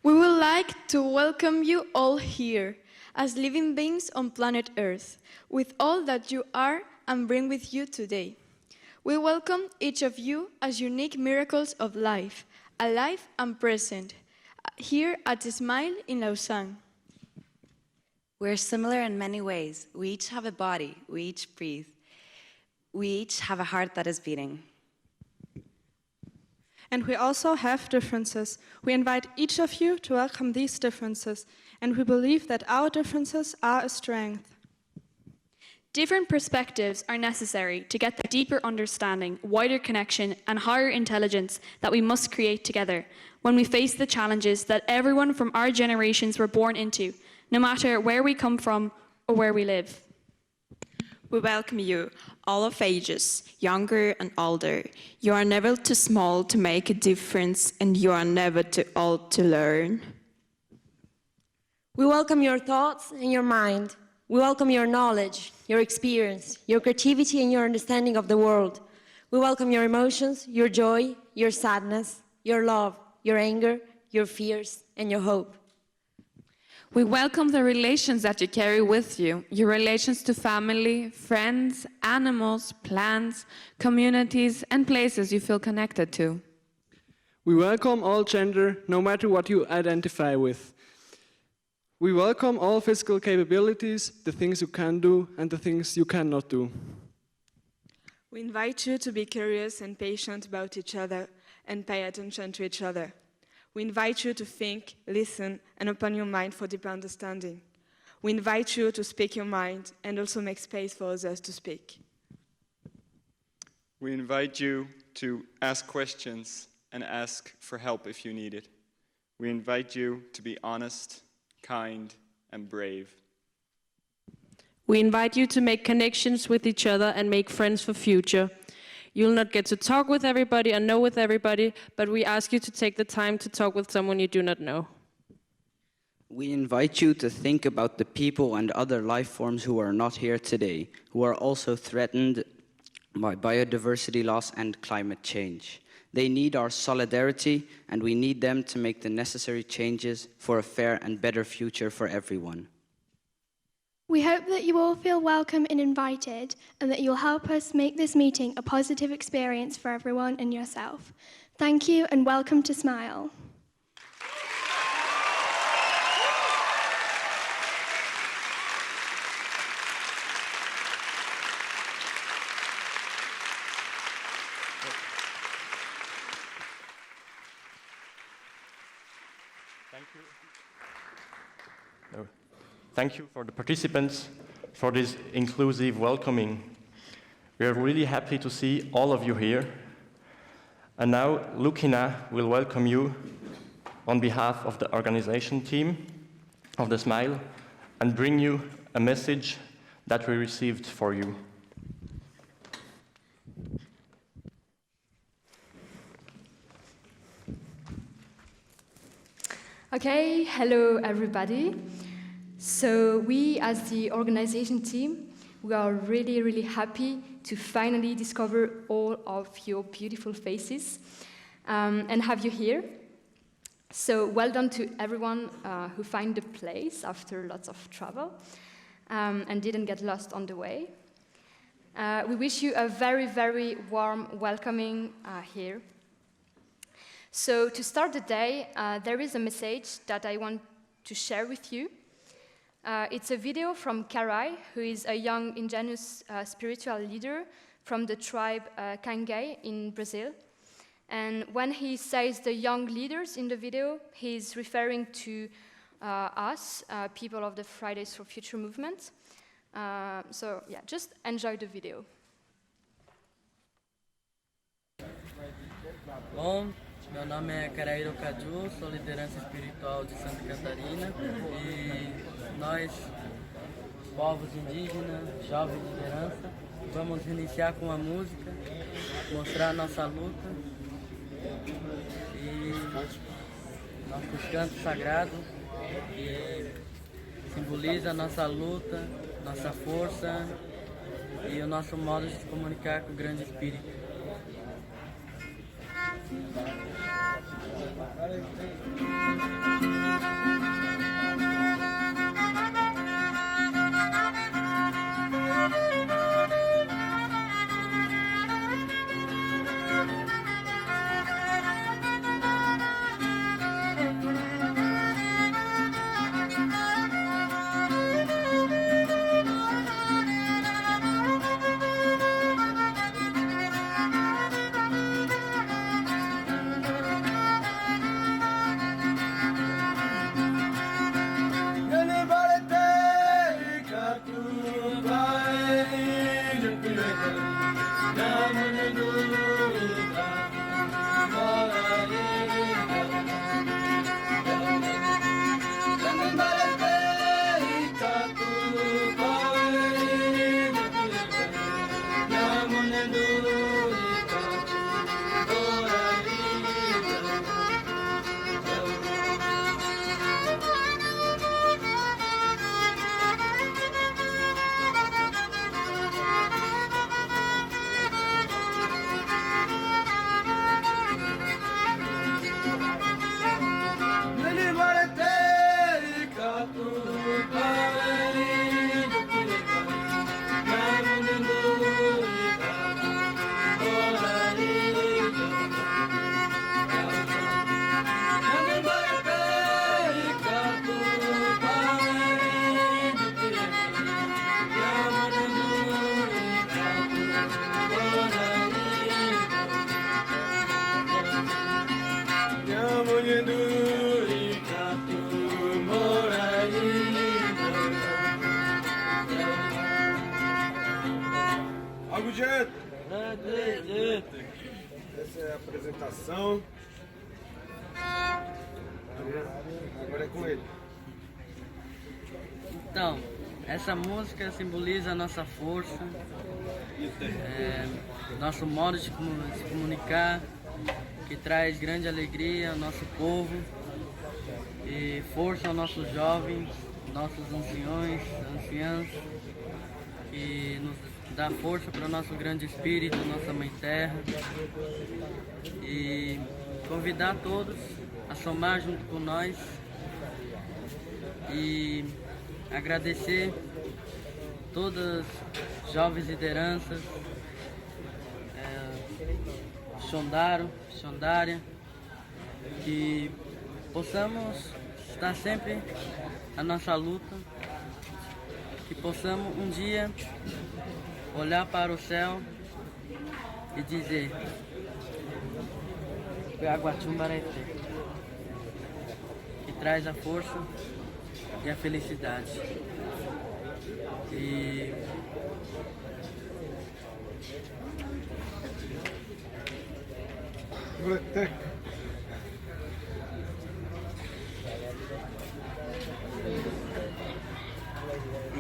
We would like to welcome you all here as living beings on planet Earth, with all that you are and bring with you today. We welcome each of you as unique miracles of life, alive and present, here at SMILE in Lausanne. We're similar in many ways. We each have a body, we each breathe. We each have a heart that is beating. And we also have differences. We invite each of you to welcome these differences, and we believe that our differences are a strength. Different perspectives are necessary to get the deeper understanding, wider connection, and higher intelligence that we must create together when we face the challenges that everyone from our generations were born into, no matter where we come from or where we live. We welcome you, all of ages, younger and older. You are never too small to make a difference, and you are never too old to learn. We welcome your thoughts and your mind. We welcome your knowledge, your experience, your creativity, and your understanding of the world. We welcome your emotions, your joy, your sadness, your love, your anger, your fears, and your hope. We welcome the relations that you carry with you, your relations to family, friends, animals, plants, communities, and places you feel connected to. We welcome all gender, no matter what you identify with. We welcome all physical capabilities, the things you can do and the things you cannot do. We invite you to be curious and patient about each other and pay attention to each other. We invite you to think, listen, and open your mind for deeper understanding. We invite you to speak your mind and also make space for others to speak. We invite you to ask questions and ask for help if you need it. We invite you to be honest, kind, and brave. We invite you to make connections with each other and make friends for future. You'll not get to talk with everybody and know with everybody, but we ask you to take the time to talk with someone you do not know. We invite you to think about the people and other life forms who are not here today, who are also threatened by biodiversity loss and climate change. They need our solidarity, and we need them to make the necessary changes for a fair and better future for everyone. We hope that you all feel welcome and invited, and that you'll help us make this meeting a positive experience for everyone and yourself. Thank you, and welcome to SMILE. Thank you for the participants for this inclusive welcoming. We are really happy to see all of you here. And now Lukina will welcome you on behalf of the organization team of the SMILE and bring you a message that we received for you. Okay, hello everybody. So we, as the organization team, we are really, really happy to finally discover all of your beautiful faces and have you here. So well done to everyone who found the place after lots of travel and didn't get lost on the way. We wish you a very, very warm welcoming here. So to start the day, there is a message that I want to share with you. It's a video from Karai, who is a young indigenous spiritual leader from the tribe Kangai in Brazil. And when he says the young leaders in the video, he's referring to us, people of the Fridays for Future movement. So yeah, just enjoy the video. Bom, meu nome é Caraíro Caju, sou liderança espiritual de Santa Catarina e nós, povos indígenas, jovens liderança, vamos iniciar com uma música, mostrar nossa luta e nossos cantos sagrados que simboliza nossa luta, nossa força e o nosso modo de se comunicar com o grande espírito. Essa é a apresentação. Agora é com ele. Então, essa música simboliza a nossa força, nosso modo de se comunicar, que traz grande alegria ao nosso povo e força aos nossos jovens, nossos anciãs, que nos dá força para o nosso grande espírito, nossa Mãe Terra, e convidar todos a somar junto com nós e agradecer todas as jovens lideranças, Xondária, que possamos estar sempre na nossa luta, que possamos um dia olhar para o céu e dizer que traz a força e a felicidade. E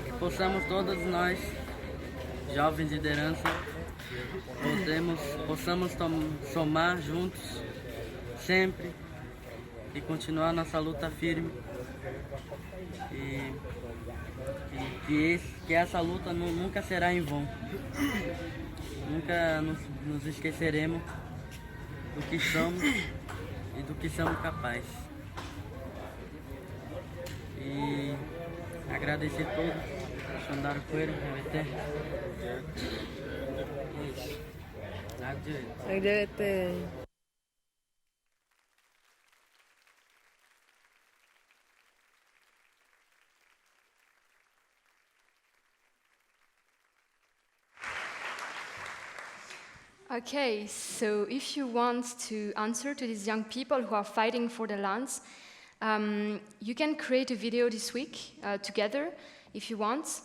que possamos todos nós, jovens lideranças, possamos somar juntos sempre e continuar nossa luta firme e que essa luta nunca será em vão. Nunca nos esqueceremos do que somos e do que somos capazes. E agradecer a todos. Xondário Coelho, RT. Okay, so if you want to answer to these young people who are fighting for their lands, you can create a video this week together if you want.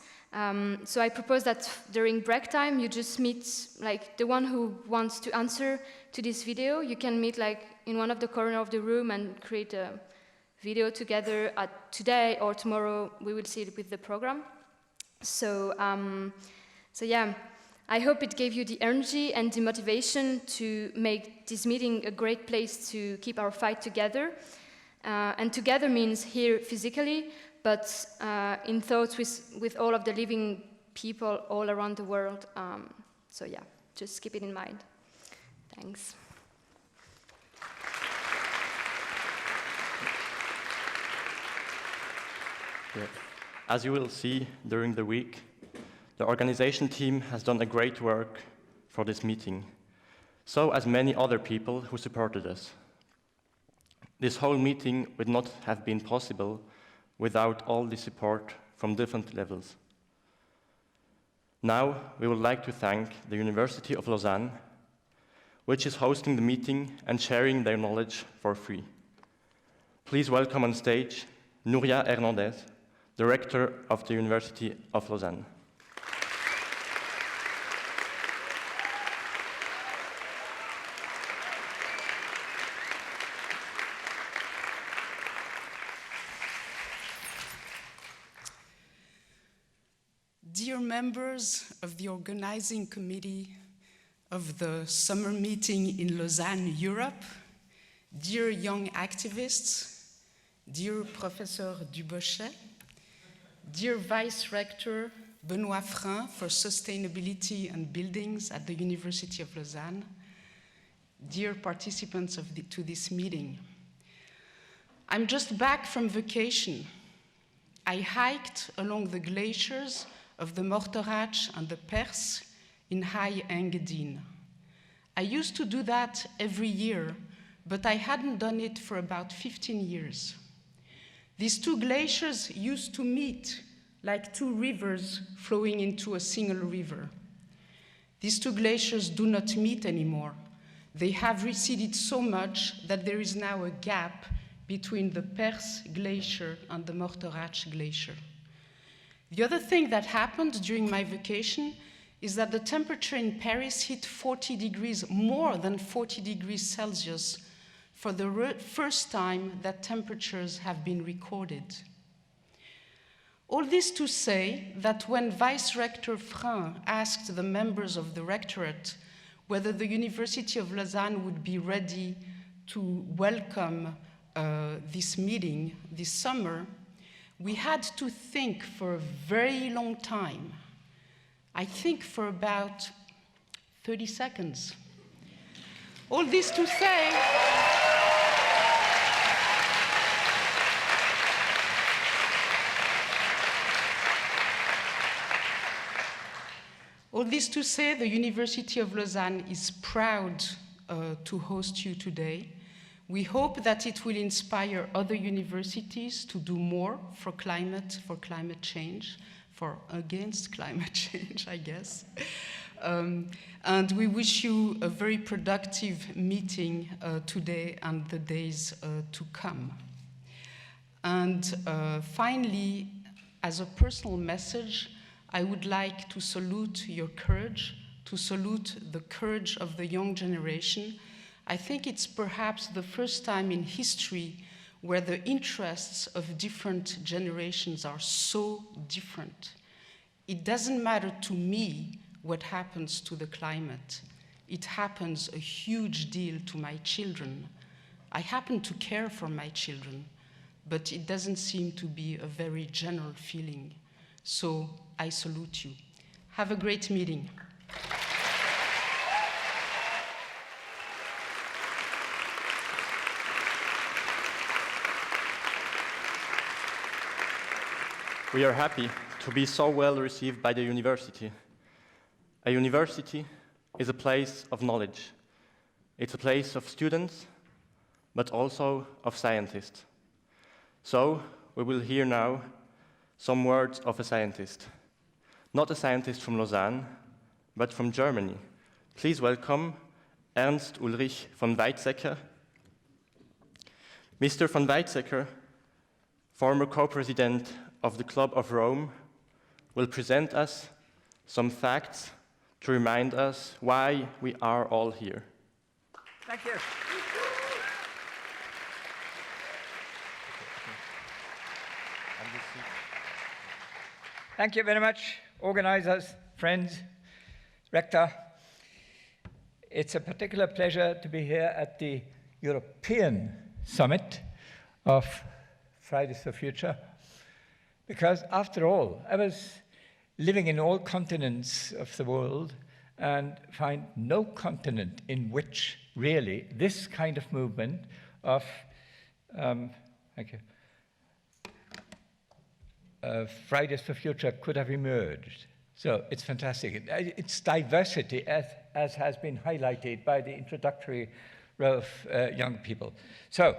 So I propose that during break time you just meet like the one who wants to answer to this video. You can meet like in one of the corner of the room and create a video together today or tomorrow. We will see it with the program. So yeah. I hope it gave you the energy and the motivation to make this meeting a great place to keep our fight together. And together means here physically, but in thoughts with all of the living people all around the world. So yeah, just keep it in mind. Thanks. Yeah. As you will see during the week, the organization team has done a great work for this meeting, so as many other people who supported us. This whole meeting would not have been possible without all the support from different levels. Now, we would like to thank the University of Lausanne, which is hosting the meeting and sharing their knowledge for free. Please welcome on stage Nuria Hernandez, Director of the University of Lausanne. Dear members of the organizing committee of the summer meeting in Lausanne, Europe, dear young activists, dear Professor Dubochet, dear Vice Rector Benoît Frein for Sustainability and Buildings at the University of Lausanne, dear participants to this meeting. I'm just back from vacation. I hiked along the glaciers of the Morteratsch and the Perse in High Engadine. I used to do that every year, but I hadn't done it for about 15 years. These two glaciers used to meet like two rivers flowing into a single river. These two glaciers do not meet anymore. They have receded so much that there is now a gap between the Perse glacier and the Morteratsch glacier. The other thing that happened during my vacation is that the temperature in Paris hit 40 degrees, more than 40 degrees Celsius, for the first time that temperatures have been recorded. All this to say that when Vice Rector Frein asked the members of the rectorate whether the University of Lausanne would be ready to welcome this meeting this summer, we had to think for a very long time. I think for about 30 seconds. All this to say, the University of Lausanne is proud to host you today. We hope that it will inspire other universities to do more for climate change, against climate change, I guess. And we wish you a very productive meeting today and the days to come. And finally, as a personal message, I would like to salute your courage, to salute the courage of the young generation. I think it's perhaps the first time in history where the interests of different generations are so different. It doesn't matter to me what happens to the climate. It happens a huge deal to my children. I happen to care for my children, but it doesn't seem to be a very general feeling. So I salute you. Have a great meeting. We are happy to be so well received by the university. A university is a place of knowledge. It's a place of students, but also of scientists. So we will hear now some words of a scientist. Not a scientist from Lausanne, but from Germany. Please welcome Ernst Ulrich von Weizsäcker. Mr. von Weizsäcker, former co-president of the Club of Rome, will present us some facts to remind us why we are all here. Thank you. Thank you very much, organizers, friends, Rector. It's a particular pleasure to be here at the European Summit of Fridays for Future, because after all, I was living in all continents of the world and find no continent in which really this kind of movement of Fridays for Future could have emerged. So it's fantastic. It's diversity, as has been highlighted by the introductory row of young people. So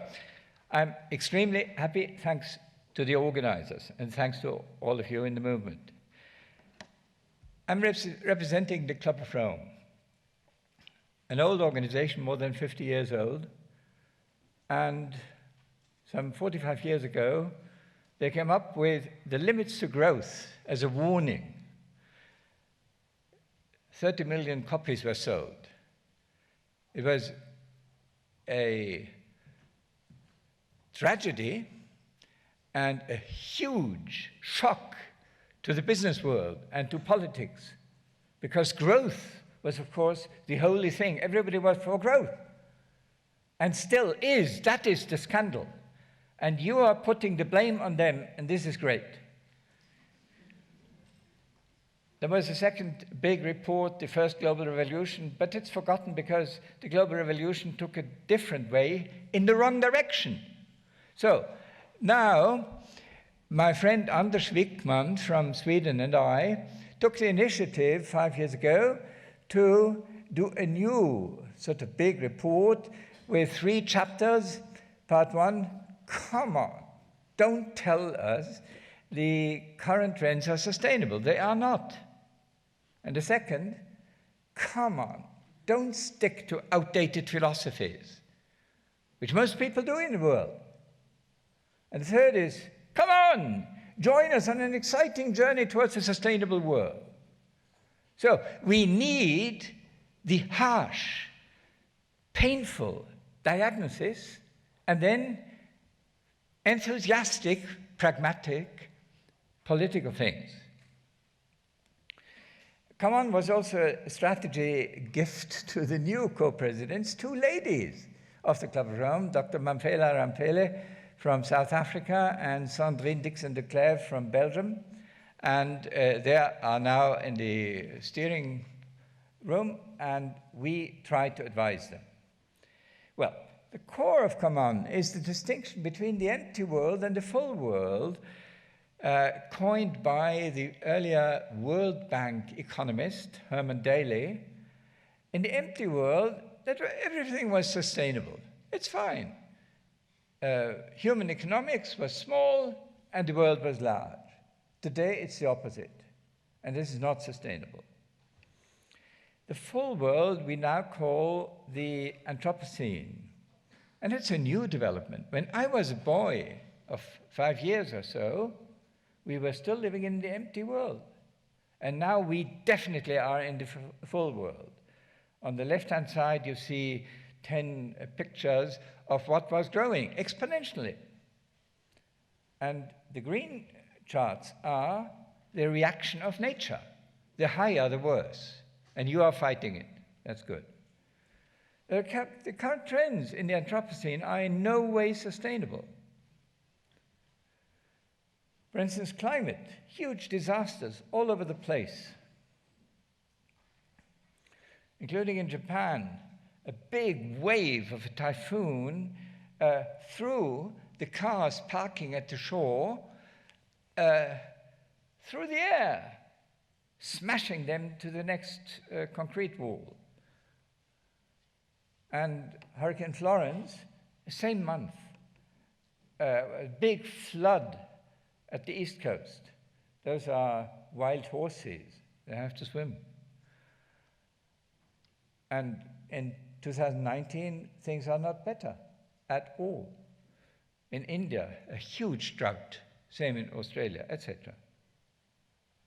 I'm extremely happy, thanks to the organizers, and thanks to all of you in the movement. I'm representing the Club of Rome, an old organization, more than 50 years old, and some 45 years ago, they came up with the limits to growth as a warning. 30 million copies were sold. It was a tragedy and a huge shock to the business world and to politics, because growth was, of course, the holy thing. Everybody was for growth, and still is. That is the scandal. And you are putting the blame on them, and this is great. There was a second big report, the first global revolution, but it's forgotten because the global revolution took a different way in the wrong direction. So now, my friend Anders Wickman from Sweden and I took the initiative 5 years ago to do a new sort of big report with 3 chapters. Part 1, come on, don't tell us the current trends are sustainable. They are not. And the second, come on, don't stick to outdated philosophies, which most people do in the world. And the third is, come on, join us on an exciting journey towards a sustainable world. So we need the harsh, painful diagnosis and then enthusiastic, pragmatic, political things. Come On was also a strategy gift to the new co-presidents, two ladies of the Club of Rome, Dr. Mamphela Rampele from South Africa and Sandrine Dixon de Clèves from Belgium. And they are now in the steering room, and we try to advise them. Well, the core of Come On is the distinction between the empty world and the full world, coined by the earlier World Bank economist, Herman Daly. In the empty world, that everything was sustainable. It's fine. Human economics was small and the world was large. Today, it's the opposite, and this is not sustainable. The full world we now call the Anthropocene, and it's a new development. When I was a boy of 5 years or so, we were still living in the empty world, and now we definitely are in the full world. On the left-hand side, you see 10 pictures of what was growing exponentially. And the green charts are the reaction of nature. The higher, the worse. And you are fighting it. That's good. The current trends in the Anthropocene are in no way sustainable. For instance, climate, huge disasters all over the place, including in Japan. A big wave of a typhoon threw the cars parking at the shore through the air, smashing them to the next concrete wall. And Hurricane Florence, same month, a big flood at the East Coast. Those are wild horses. They have to swim. And in 2019, things are not better at all. In India, a huge drought, same in Australia, etc.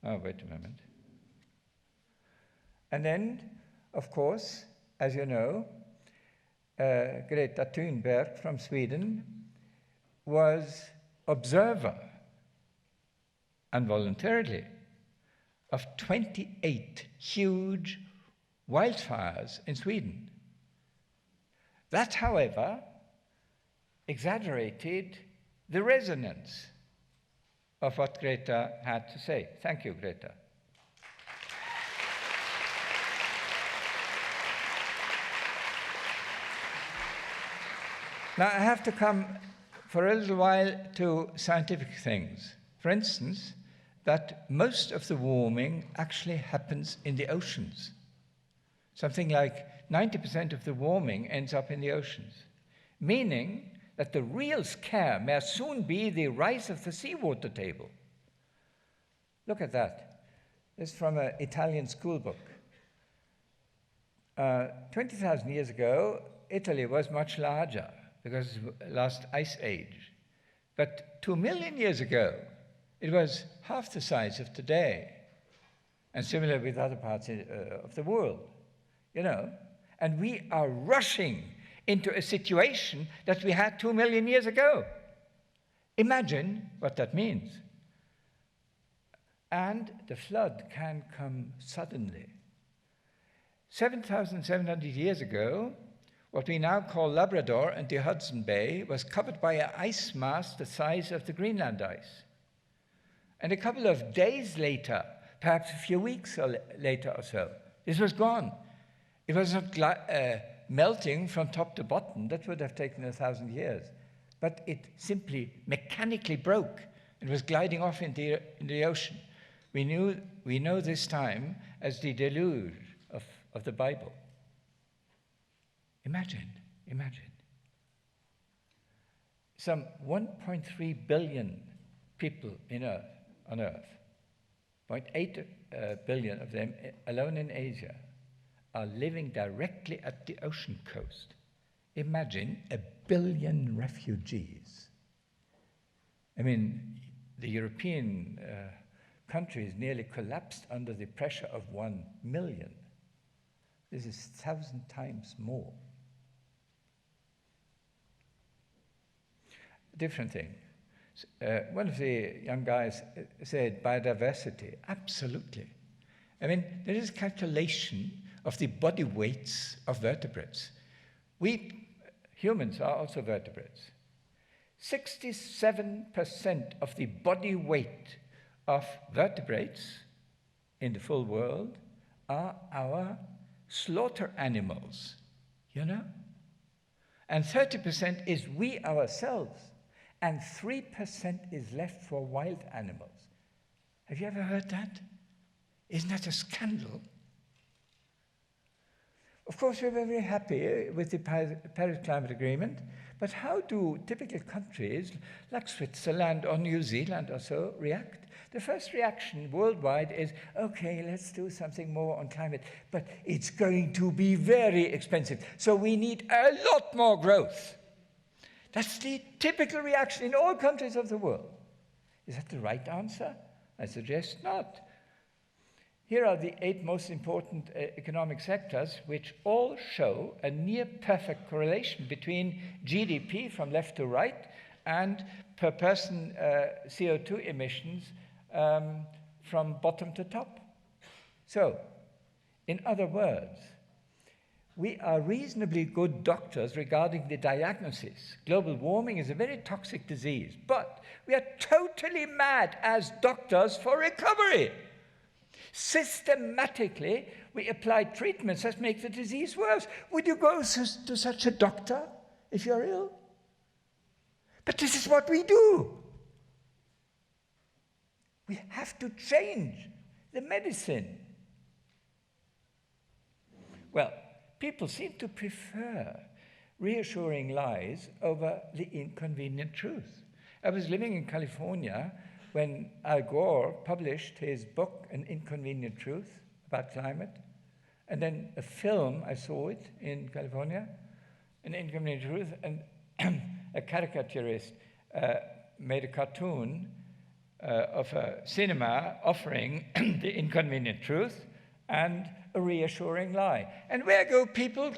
Oh, wait a moment. And then, of course, as you know, Greta Thunberg from Sweden was observer, involuntarily, of 28 huge wildfires in Sweden. That, however, exaggerated the resonance of what Greta had to say. Thank you, Greta. Now, I have to come for a little while to scientific things. For instance, that most of the warming actually happens in the oceans. Something like 90% of the warming ends up in the oceans, meaning that the real scare may soon be the rise of the seawater table. Look at that. This is from an Italian school book. 20,000 years ago, Italy was much larger because of the last ice age. But 2 million years ago, it was half the size of today, and similar with other parts of the world, you know. And we are rushing into a situation that we had 2 million years ago. Imagine what that means. And the flood can come suddenly. 7,700 years ago, what we now call Labrador and the Hudson Bay was covered by an ice mass the size of the Greenland ice. And a couple of days later, perhaps a few weeks later or so, this was gone. It was not melting from top to bottom. That would have taken 1,000 years. But it simply mechanically broke. It was gliding off in the ocean. We know this time as the deluge of the Bible. Imagine. Some 1.3 billion people on Earth, 0.8 billion of them alone in Asia, are living directly at the ocean coast. Imagine 1 billion refugees. I mean, the European countries nearly collapsed under the pressure of 1 million. This is 1,000 times more. Different thing. One of the young guys said biodiversity. Absolutely. I mean, there is a calculation of the body weights of vertebrates. We humans are also vertebrates. 67% of the body weight of vertebrates in the full world are our slaughter animals, you know? And 30% is we ourselves, and 3% is left for wild animals. Have you ever heard that? Isn't that a scandal? Of course, we're very happy with the Paris Climate Agreement, but how do typical countries like Switzerland or New Zealand or so react? The first reaction worldwide is, okay, let's do something more on climate, but it's going to be very expensive, so we need a lot more growth. That's the typical reaction in all countries of the world. Is that the right answer? I suggest not. Here are the 8 most important economic sectors, which all show a near-perfect correlation between GDP from left to right and per person CO2 emissions from bottom to top. So, in other words, we are reasonably good doctors regarding the diagnosis. Global warming is a very toxic disease, but we are totally mad as doctors for recovery. Systematically, we apply treatments that make the disease worse. Would you go to such a doctor if you're ill? But this is what we do. We have to change the medicine. Well, people seem to prefer reassuring lies over the inconvenient truth. I was living in California when Al Gore published his book, An Inconvenient Truth, about climate. And then a film, I saw it in California, An Inconvenient Truth, and a caricaturist made a cartoon of a cinema offering the inconvenient truth and a reassuring lie. And where go people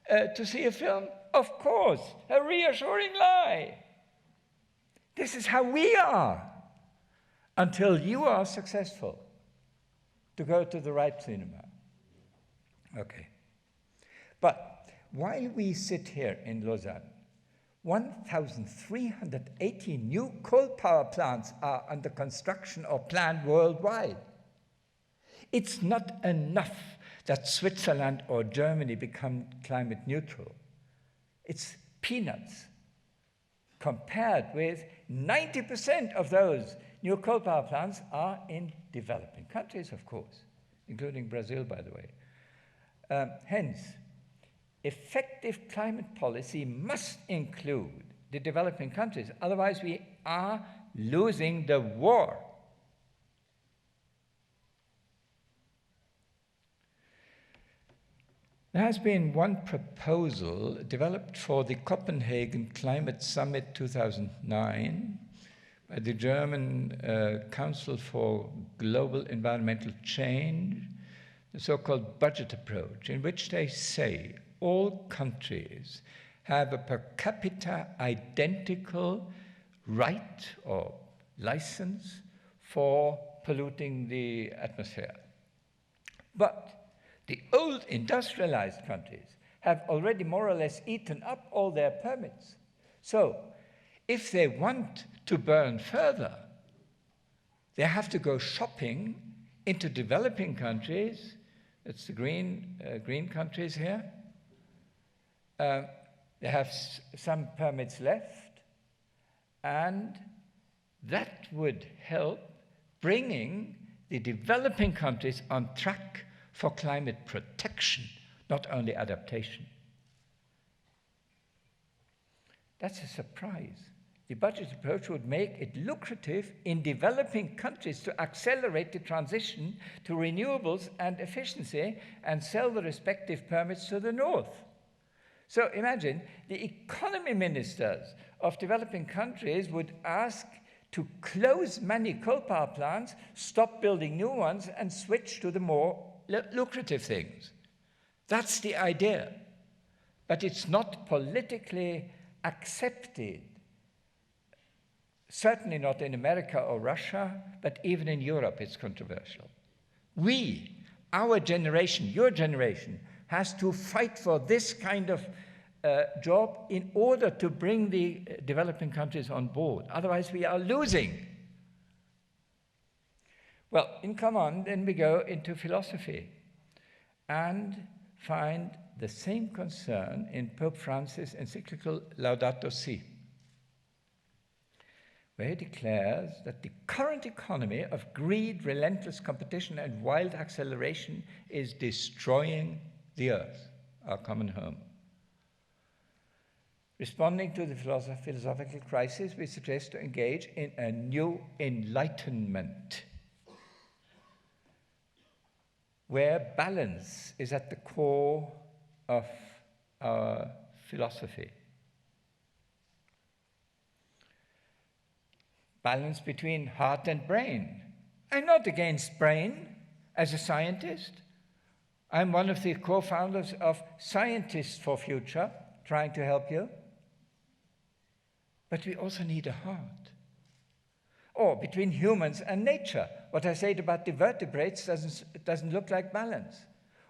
to see a film? Of course, a reassuring lie. This is how we are. Until you are successful to go to the right cinema. Okay. But while we sit here in Lausanne, 1,380 new coal power plants are under construction or planned worldwide. It's not enough that Switzerland or Germany become climate neutral. It's peanuts compared with 90% of those new coal power plants are in developing countries, of course, including Brazil, by the way. Hence, effective climate policy must include the developing countries. Otherwise, we are losing the war. There has been one proposal developed for the Copenhagen Climate Summit 2009 by the German Council for Global Environmental Change, the so-called budget approach, in which they say all countries have a per capita identical right or license for polluting the atmosphere. But the old industrialized countries have already more or less eaten up all their permits. So, if they want to burn further, they have to go shopping into developing countries. It's the green countries here. They have some permits left, and that would help bringing the developing countries on track for climate protection, not only adaptation. That's a surprise. The budget approach would make it lucrative in developing countries to accelerate the transition to renewables and efficiency and sell the respective permits to the north. So imagine the economy ministers of developing countries would ask to close many coal power plants, stop building new ones, and switch to the more lucrative things. That's the idea. But it's not politically accepted, certainly not in America or Russia, but even in Europe it's controversial. We, our generation, your generation, has to fight for this kind of job in order to bring the developing countries on board. Otherwise, we are losing. Well, come on, then we go into philosophy and find the same concern in Pope Francis' encyclical Laudato Si, where he declares that the current economy of greed, relentless competition, and wild acceleration is destroying the earth, our common home. Responding to the philosophical crisis, we suggest to engage in a new enlightenment, where balance is at the core of our philosophy. Balance between heart and brain. I'm not against brain as a scientist. I'm one of the co-founders of SmileForFuture, trying to help you. But we also need a heart. Or between humans and nature. What I said about the vertebrates doesn't look like balance.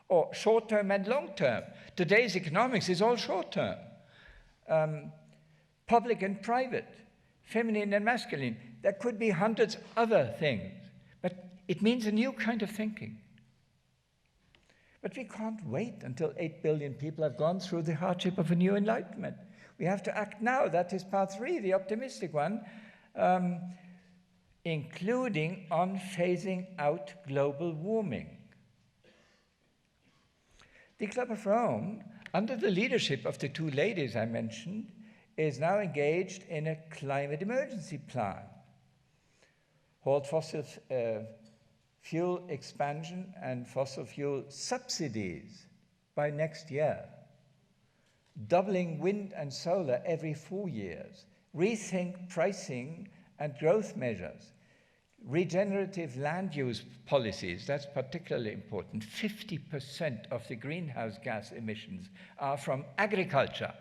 Or short-term and long-term. Today's economics is all short-term. Public and private, feminine and masculine. There could be hundreds of other things. But it means a new kind of thinking. But we can't wait until 8 billion people have gone through the hardship of a new enlightenment. We have to act now. That is part 3, the optimistic one, including on phasing out global warming. The Club of Rome, under the leadership of the 2 ladies I mentioned, is now engaged in a climate emergency plan. Halt fossil fuel expansion and fossil fuel subsidies by next year. Doubling wind and solar every 4 years. Rethink pricing and growth measures. Regenerative land use policies, that's particularly important. 50% of the greenhouse gas emissions are from agriculture,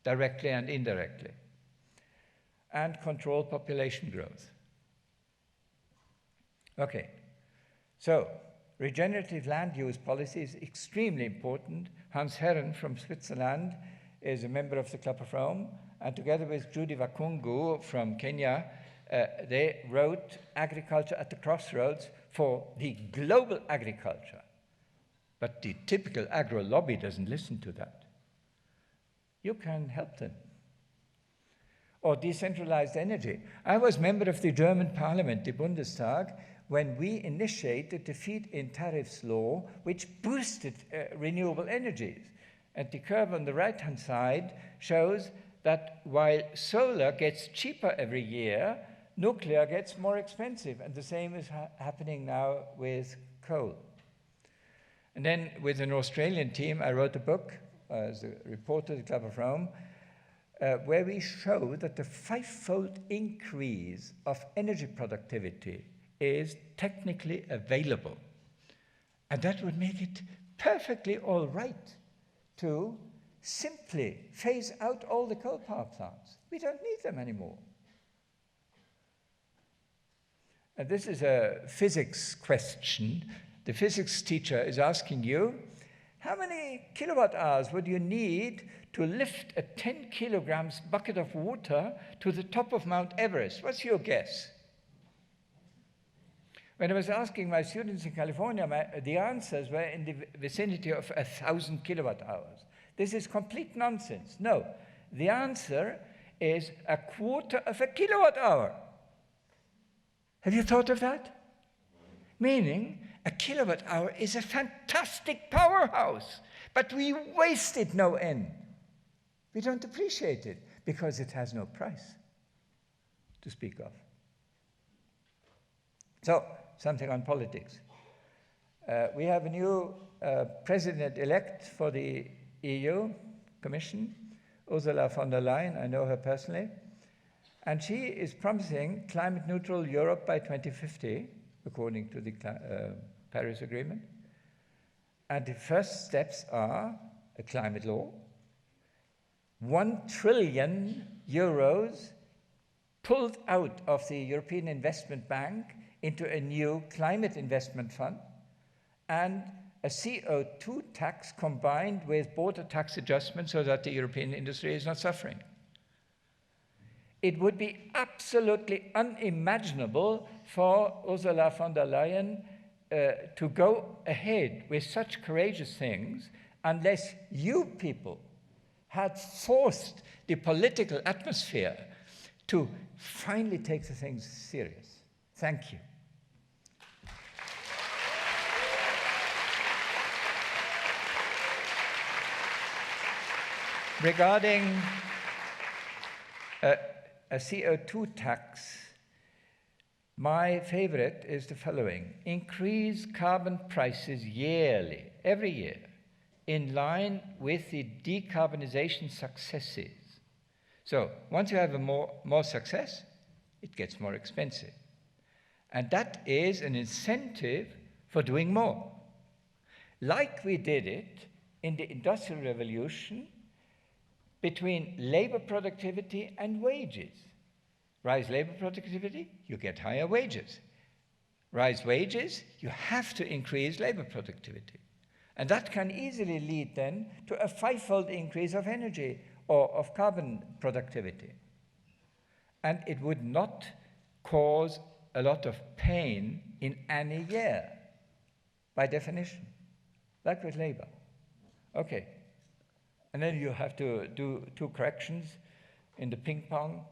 directly and indirectly. And control population growth. Okay, so regenerative land use policy is extremely important. Hans Herren from Switzerland is a member of the Club of Rome, and together with Judy Wakungu from Kenya, they wrote Agriculture at the Crossroads for the global agriculture. But the typical agro lobby doesn't listen to that. You can help them. Or decentralized energy. I was member of the German parliament, the Bundestag, when we initiated the feed-in tariffs law, which boosted renewable energies. And the curve on the right-hand side shows that while solar gets cheaper every year, nuclear gets more expensive. And the same is happening now with coal. And then with an Australian team, I wrote a book as a reporter at the Club of Rome, where we show that the 5-fold increase of energy productivity is technically available. And that would make it perfectly all right to simply phase out all the coal power plants. We don't need them anymore. And this is a physics question. The physics teacher is asking you, how many kilowatt hours would you need to lift a 10 kilograms bucket of water to the top of Mount Everest? What's your guess? When I was asking my students in California, the answers were in the vicinity of 1,000 kilowatt hours. This is complete nonsense. No, the answer is 1/4 of a kilowatt hour. Have you thought of that? Meaning, a kilowatt hour is a fantastic powerhouse, but we waste it no end. We don't appreciate it because it has no price to speak of. So, something on politics. We have a new president-elect for the EU Commission, Ursula von der Leyen. I know her personally. And she is promising climate neutral Europe by 2050, according to the Paris Agreement. And the first steps are a climate law, 1 trillion euros pulled out of the European Investment Bank into a new climate investment fund, and a CO2 tax combined with border tax adjustment so that the European industry is not suffering. It would be absolutely unimaginable for Ursula von der Leyen to go ahead with such courageous things unless you people had forced the political atmosphere to finally take the things serious. Thank you. Regarding a CO2 tax, my favorite is the following: increase carbon prices yearly, every year, in line with the decarbonization successes. So once you have more success, it gets more expensive. And that is an incentive for doing more. Like we did it in the Industrial Revolution between labor productivity and wages. Rise labor productivity, you get higher wages. Rise wages, you have to increase labor productivity. And that can easily lead then to a 5-fold increase of energy or of carbon productivity. And it would not cause a lot of pain in any year, by definition, like with labor. Okay. And then you have to do 2 corrections in the ping pong.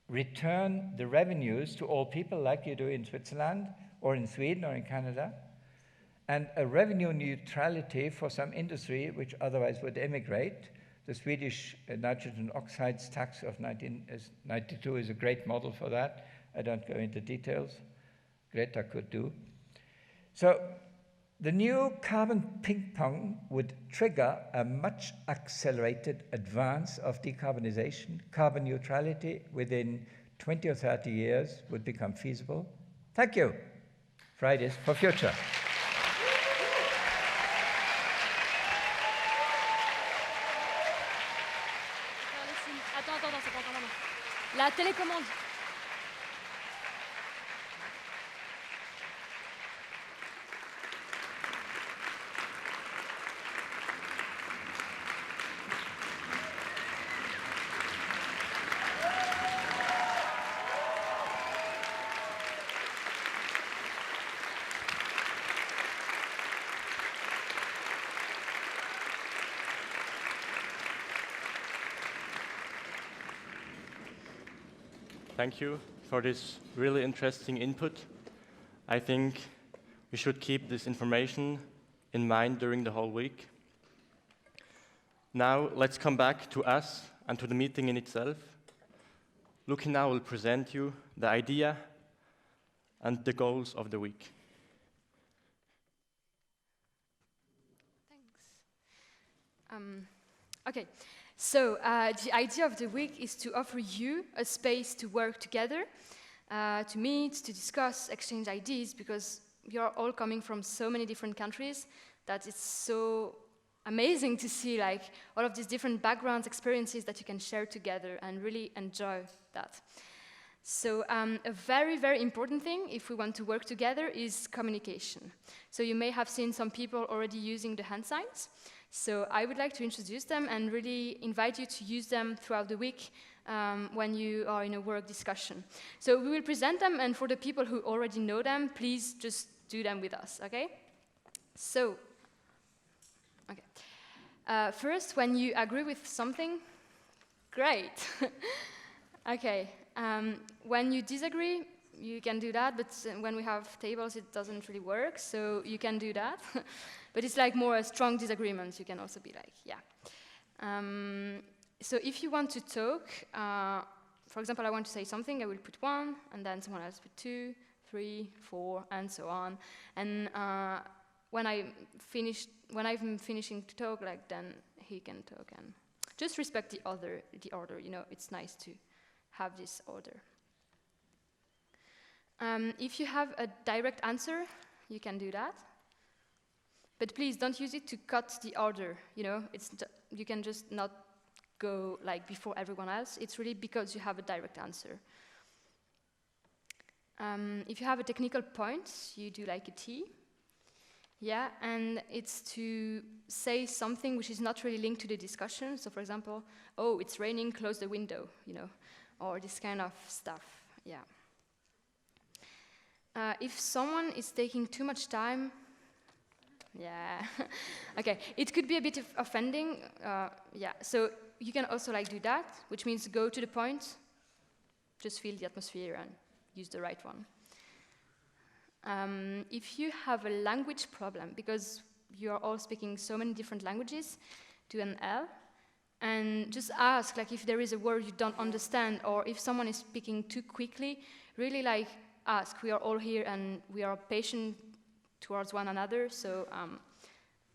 Return the revenues to all people like you do in Switzerland or in Sweden or in Canada, and a revenue neutrality for some industry which otherwise would emigrate. The Swedish nitrogen oxides tax of 1992 is a great model for that. I don't go into details. Greta could do. So the new carbon ping pong would trigger a much accelerated advance of decarbonization. Carbon neutrality within 20 or 30 years would become feasible. Thank you. Fridays for Future. La télécommande. Thank you for this really interesting input. I think we should keep this information in mind during the whole week. Now let's come back to us and to the meeting in itself. Luki now will present you the idea and the goals of the week. Okay, so the idea of the week is to offer you a space to work together, to meet, to discuss, exchange ideas, because you're all coming from so many different countries that it's so amazing to see like all of these different backgrounds, experiences that you can share together and really enjoy that. So a very, very important thing if we want to work together is communication. So you may have seen some people already using the hand signs. So I would like to introduce them and really invite you to use them throughout the week when you are in a work discussion. So we will present them, and for the people who already know them, please just do them with us, okay? So, okay. First, when you agree with something, great. Okay. When you disagree, you can do that, but when we have tables, it doesn't really work, so you can do that. But it's like more a strong disagreement. You can also be like, yeah. So if you want to talk, for example, I want to say something, I will put 1, and then someone else put 2, 3, 4, and so on. And when I'm finishing to talk, like then he can talk, and just respect the order. You know, it's nice have this order. If you have a direct answer, you can do that. But please don't use it to cut the order, you know? You can just not go like before everyone else. It's really because you have a direct answer. If you have a technical point, you do like a T. Yeah, and it's to say something which is not really linked to the discussion. So for example, oh, it's raining, close the window, you know, or this kind of stuff, yeah. If someone is taking too much time, yeah, okay, it could be a bit offending, yeah. So you can also like do that, which means go to the point, just feel the atmosphere and use the right one. If you have a language problem, because you are all speaking so many different languages, do an L, and just ask like if there is a word you don't understand, or if someone is speaking too quickly, really like ask. We are all here and we are patient towards one another, so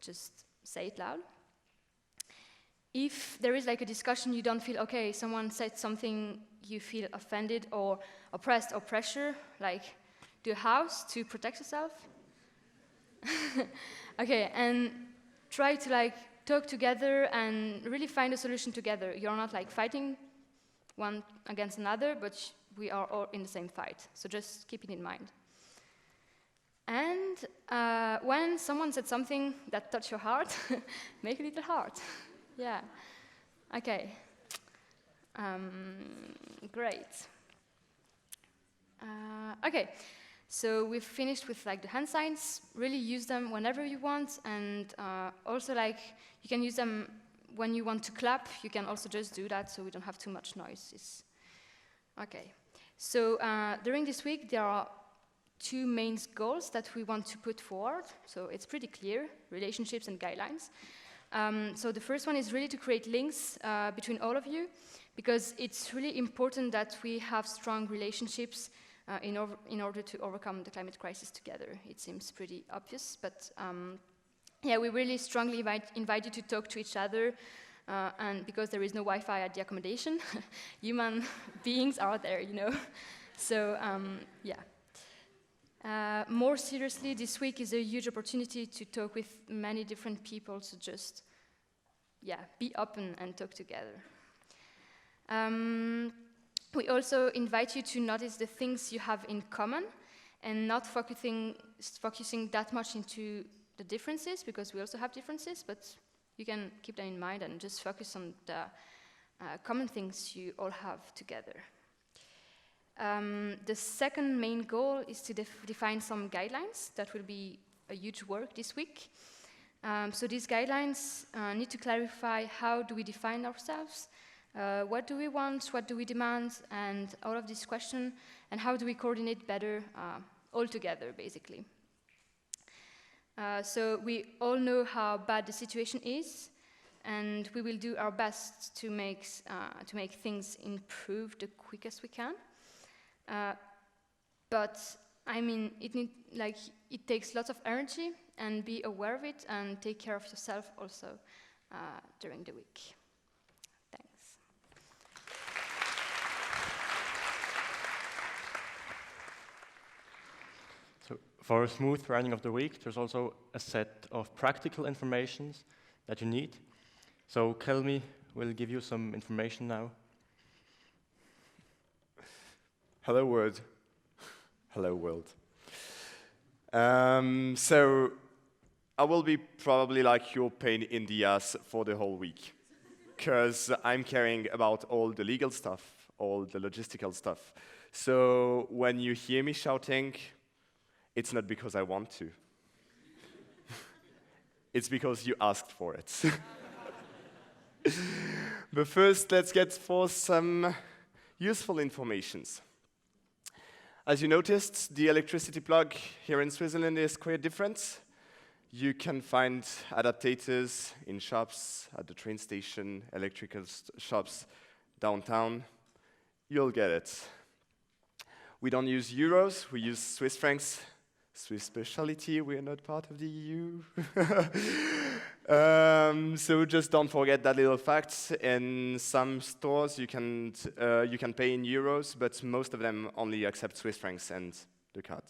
just say it loud. If there is like a discussion you don't feel, okay, someone said something, you feel offended or oppressed or pressure, like do a house to protect yourself. Okay, and try to like talk together and really find a solution together. You're not like fighting one against another, but we are all in the same fight. So just keep it in mind. And when someone said something that touched your heart, make a little heart. Yeah. Okay. Great. Okay. So we've finished with like the hand signs. Really use them whenever you want, and also like you can use them when you want to clap. You can also just do that, so we don't have too much noise. Okay. So during this week there are two main goals that we want to put forward. So it's pretty clear: relationships and guidelines. So the first one is really to create links between all of you, because it's really important that we have strong relationships in order to overcome the climate crisis together. It seems pretty obvious, but yeah, we really strongly invite you to talk to each other, and because there is no Wi-Fi at the accommodation, human beings are there, you know. So yeah. More seriously, this week is a huge opportunity to talk with many different people, so just, yeah, be open and talk together. We also invite you to notice the things you have in common and not focusing that much into the differences, because we also have differences, but you can keep that in mind and just focus on the common things you all have together. The second main goal is to define some guidelines. That will be a huge work this week. So these guidelines need to clarify how do we define ourselves, what do we want, what do we demand, and all of these questions, and how do we coordinate better all together, basically. So we all know how bad the situation is, and we will do our best to make things improve the quickest we can. But I mean, it takes lots of energy, and be aware of it and take care of yourself also during the week. Thanks. So for a smooth running of the week, there's also a set of practical informations that you need. So Kelmi will give you some information now. Hello world. Hello world. So I will be probably like your pain in the ass for the whole week, because I'm caring about all the legal stuff, all the logistical stuff. So when you hear me shouting, it's not because I want to. It's because you asked for it. But first, let's get for some useful informations. As you noticed, the electricity plug here in Switzerland is quite different. You can find adaptators in shops, at the train station, electrical shops downtown. You'll get it. We don't use euros, we use Swiss francs. Swiss speciality, we are not part of the EU. So just don't forget that little fact. In some stores, you can pay in euros, but most of them only accept Swiss francs and the card.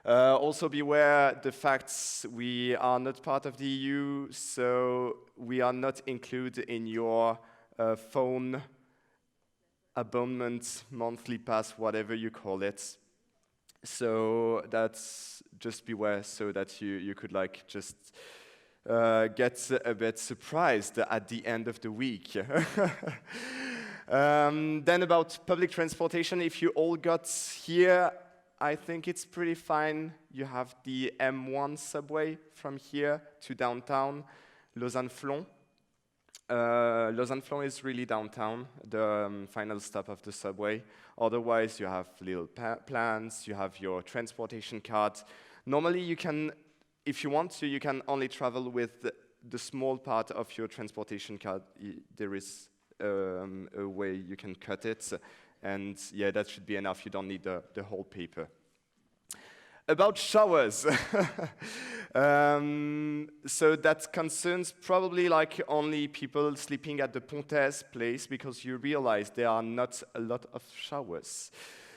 Also beware the facts, we are not part of the EU, so we are not included in your phone abonnement, monthly pass, whatever you call it. So that's just beware, so that you could like just get a bit surprised at the end of the week. Then about public transportation, if you all got here, I think it's pretty fine. You have the M1 subway from here to downtown, Lausanne-Flon. Lausanne-Flon is really downtown, the final stop of the subway. Otherwise, you have little plans, you have your transportation card. Normally, you can, if you want to, you can only travel with the small part of your transportation card. There is a way you can cut it. And yeah, that should be enough. You don't need the whole paper. About showers. So that concerns probably like only people sleeping at the Pontes place, because you realize there are not a lot of showers.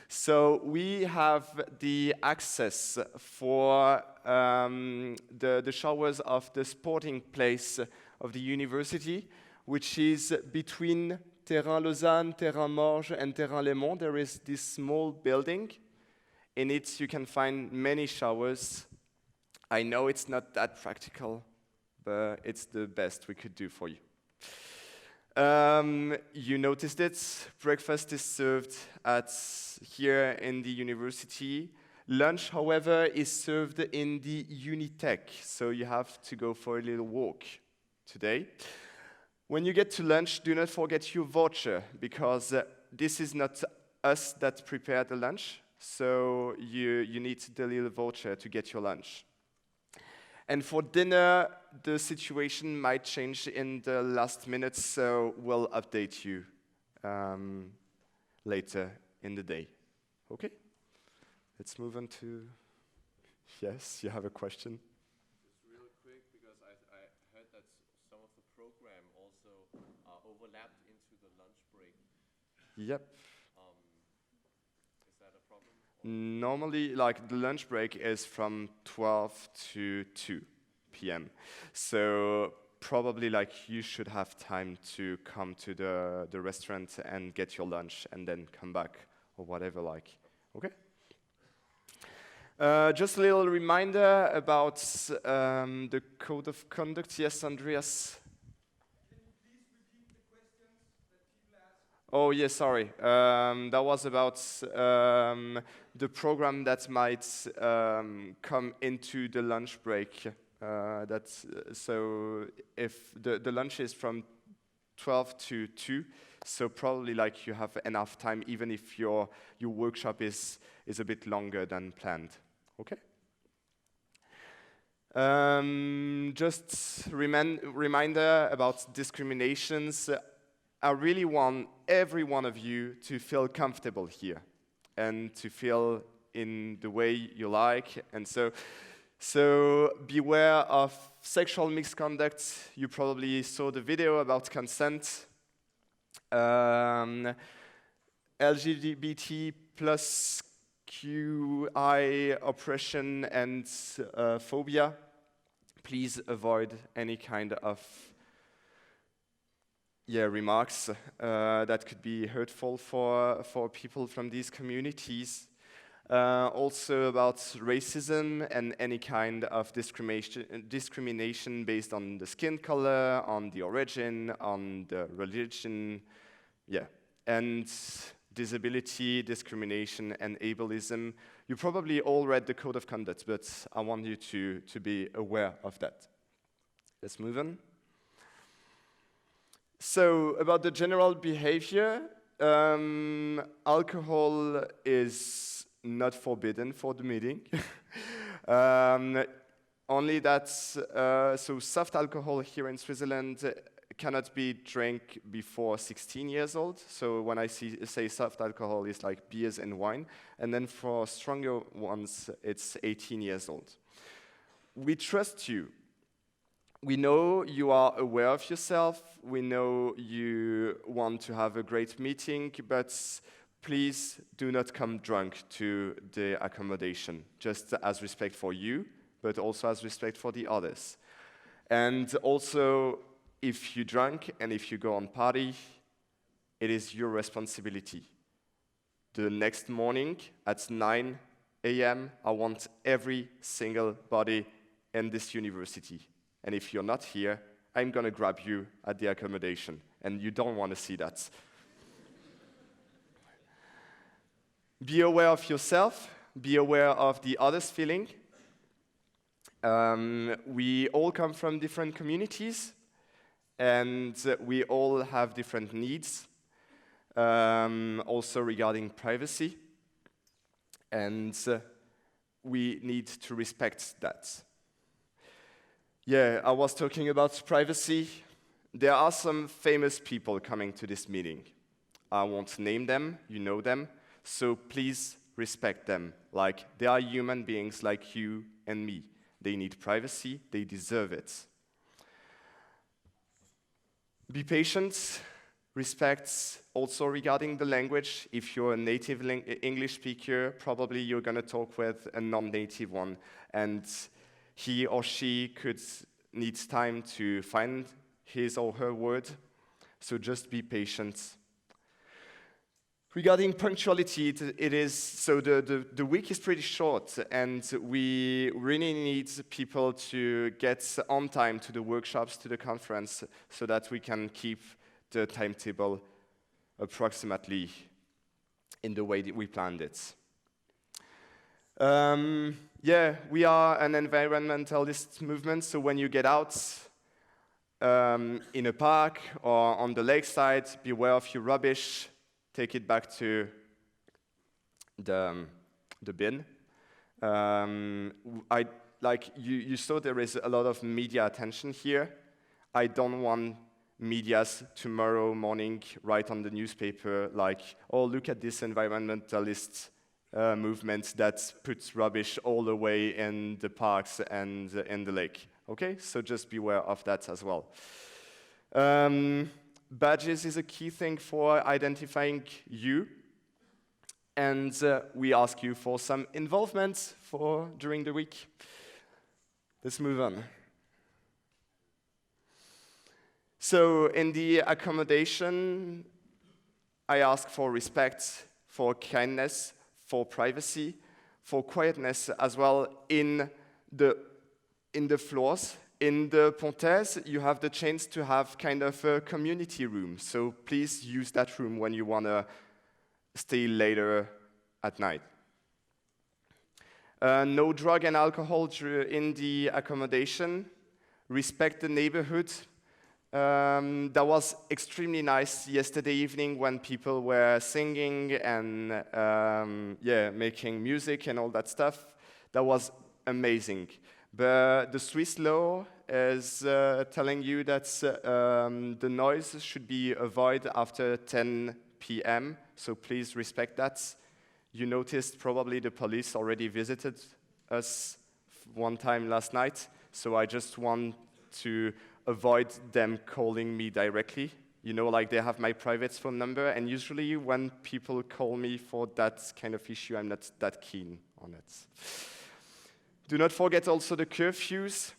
So we have the access for the showers of the sporting place of the university, which is between Terrain Lausanne, Terrain Morges, and Terrain Le Mans. There is this small building. In it, you can find many showers. I know it's not that practical, but it's the best we could do for you. You noticed it. Breakfast is served here in the university. Lunch, however, is served in the Unitech, so you have to go for a little walk today. When you get to lunch, do not forget your voucher, because this is not us that prepare the lunch, so you need the little voucher to get your lunch. And for dinner, the situation might change in the last minutes, so we'll update you later in the day. Okay? Let's move on to... Yes, you have a question? Just real quick, because I heard that some of the program also overlapped into the lunch break. Yep. Is that a problem? Normally, like, the lunch break is from 12 to 2 p.m. So probably, like, you should have time to come to the restaurant and get your lunch and then come back or whatever, like. Okay? Just a little reminder about the code of conduct. Yes, Andreas? Oh, yes, sorry. That was about the program that might come into the lunch break. So if the lunch is from 12 to 2, so probably like you have enough time, even if your workshop is a bit longer than planned. Okay? Just reminder about discriminations. I really want every one of you to feel comfortable here and to feel in the way you like. And so beware of sexual misconduct. You probably saw the video about consent. LGBT plus QI oppression and phobia. Please avoid any kind of remarks that could be hurtful for people from these communities. Also about racism and any kind of discrimination based on the skin color, on the origin, on the religion, and disability, discrimination, and ableism. You probably all read the Code of Conduct, but I want you to be aware of that. Let's move on. So, about the general behavior, alcohol is not forbidden for the meeting. Only that, so soft alcohol here in Switzerland cannot be drank before 16 years old. So when I say soft alcohol, it's like beers and wine. And then for stronger ones, it's 18 years old. We trust you. We know you are aware of yourself. We know you want to have a great meeting, but please do not come drunk to the accommodation, just as respect for you, but also as respect for the others. And also, if you drink and if you go on party, it is your responsibility. The next morning at 9 a.m., I want every single body in this university. And if you're not here, I'm going to grab you at the accommodation. And you don't want to see that. Be aware of yourself. Be aware of the others' feeling. We all come from different communities. And we all have different needs. Also regarding privacy. And we need to respect that. Yeah, I was talking about privacy. There are some famous people coming to this meeting. I won't name them, you know them, so please respect them. Like, they are human beings like you and me. They need privacy, they deserve it. Be patient, respect also regarding the language. If you're a native English speaker, probably you're going to talk with a non-native one, and he or she needs time to find his or her word, so just be patient. Regarding punctuality, it is so the week is pretty short, and we really need people to get on time to the workshops, to the conference, so that we can keep the timetable approximately in the way that we planned it. Yeah, we are an environmentalist movement, so when you get out in a park or on the lakeside, beware of your rubbish, take it back to the bin. You saw there is a lot of media attention here. I don't want medias tomorrow morning write on the newspaper like, oh, look at this environmentalist movement that puts rubbish all the way in the parks and in the lake. Okay, so just beware of that as well. Badges is a key thing for identifying you, and we ask you for some involvement during the week. Let's move on. So in the accommodation, I ask for respect, for kindness, for privacy, for quietness as well in the floors. In the Pontaise, you have the chance to have kind of a community room. So please use that room when you want to stay later at night. No drug and alcohol in the accommodation. Respect the neighborhood. That was extremely nice yesterday evening when people were singing and making music and all that stuff. That was amazing. But the Swiss law is telling you that the noise should be avoided after 10 p.m., so please respect that. You noticed probably the police already visited us one time last night, so I just want to avoid them calling me directly. You know, like they have my private phone number, and usually when people call me for that kind of issue, I'm not that keen on it. Do not forget also the curfews.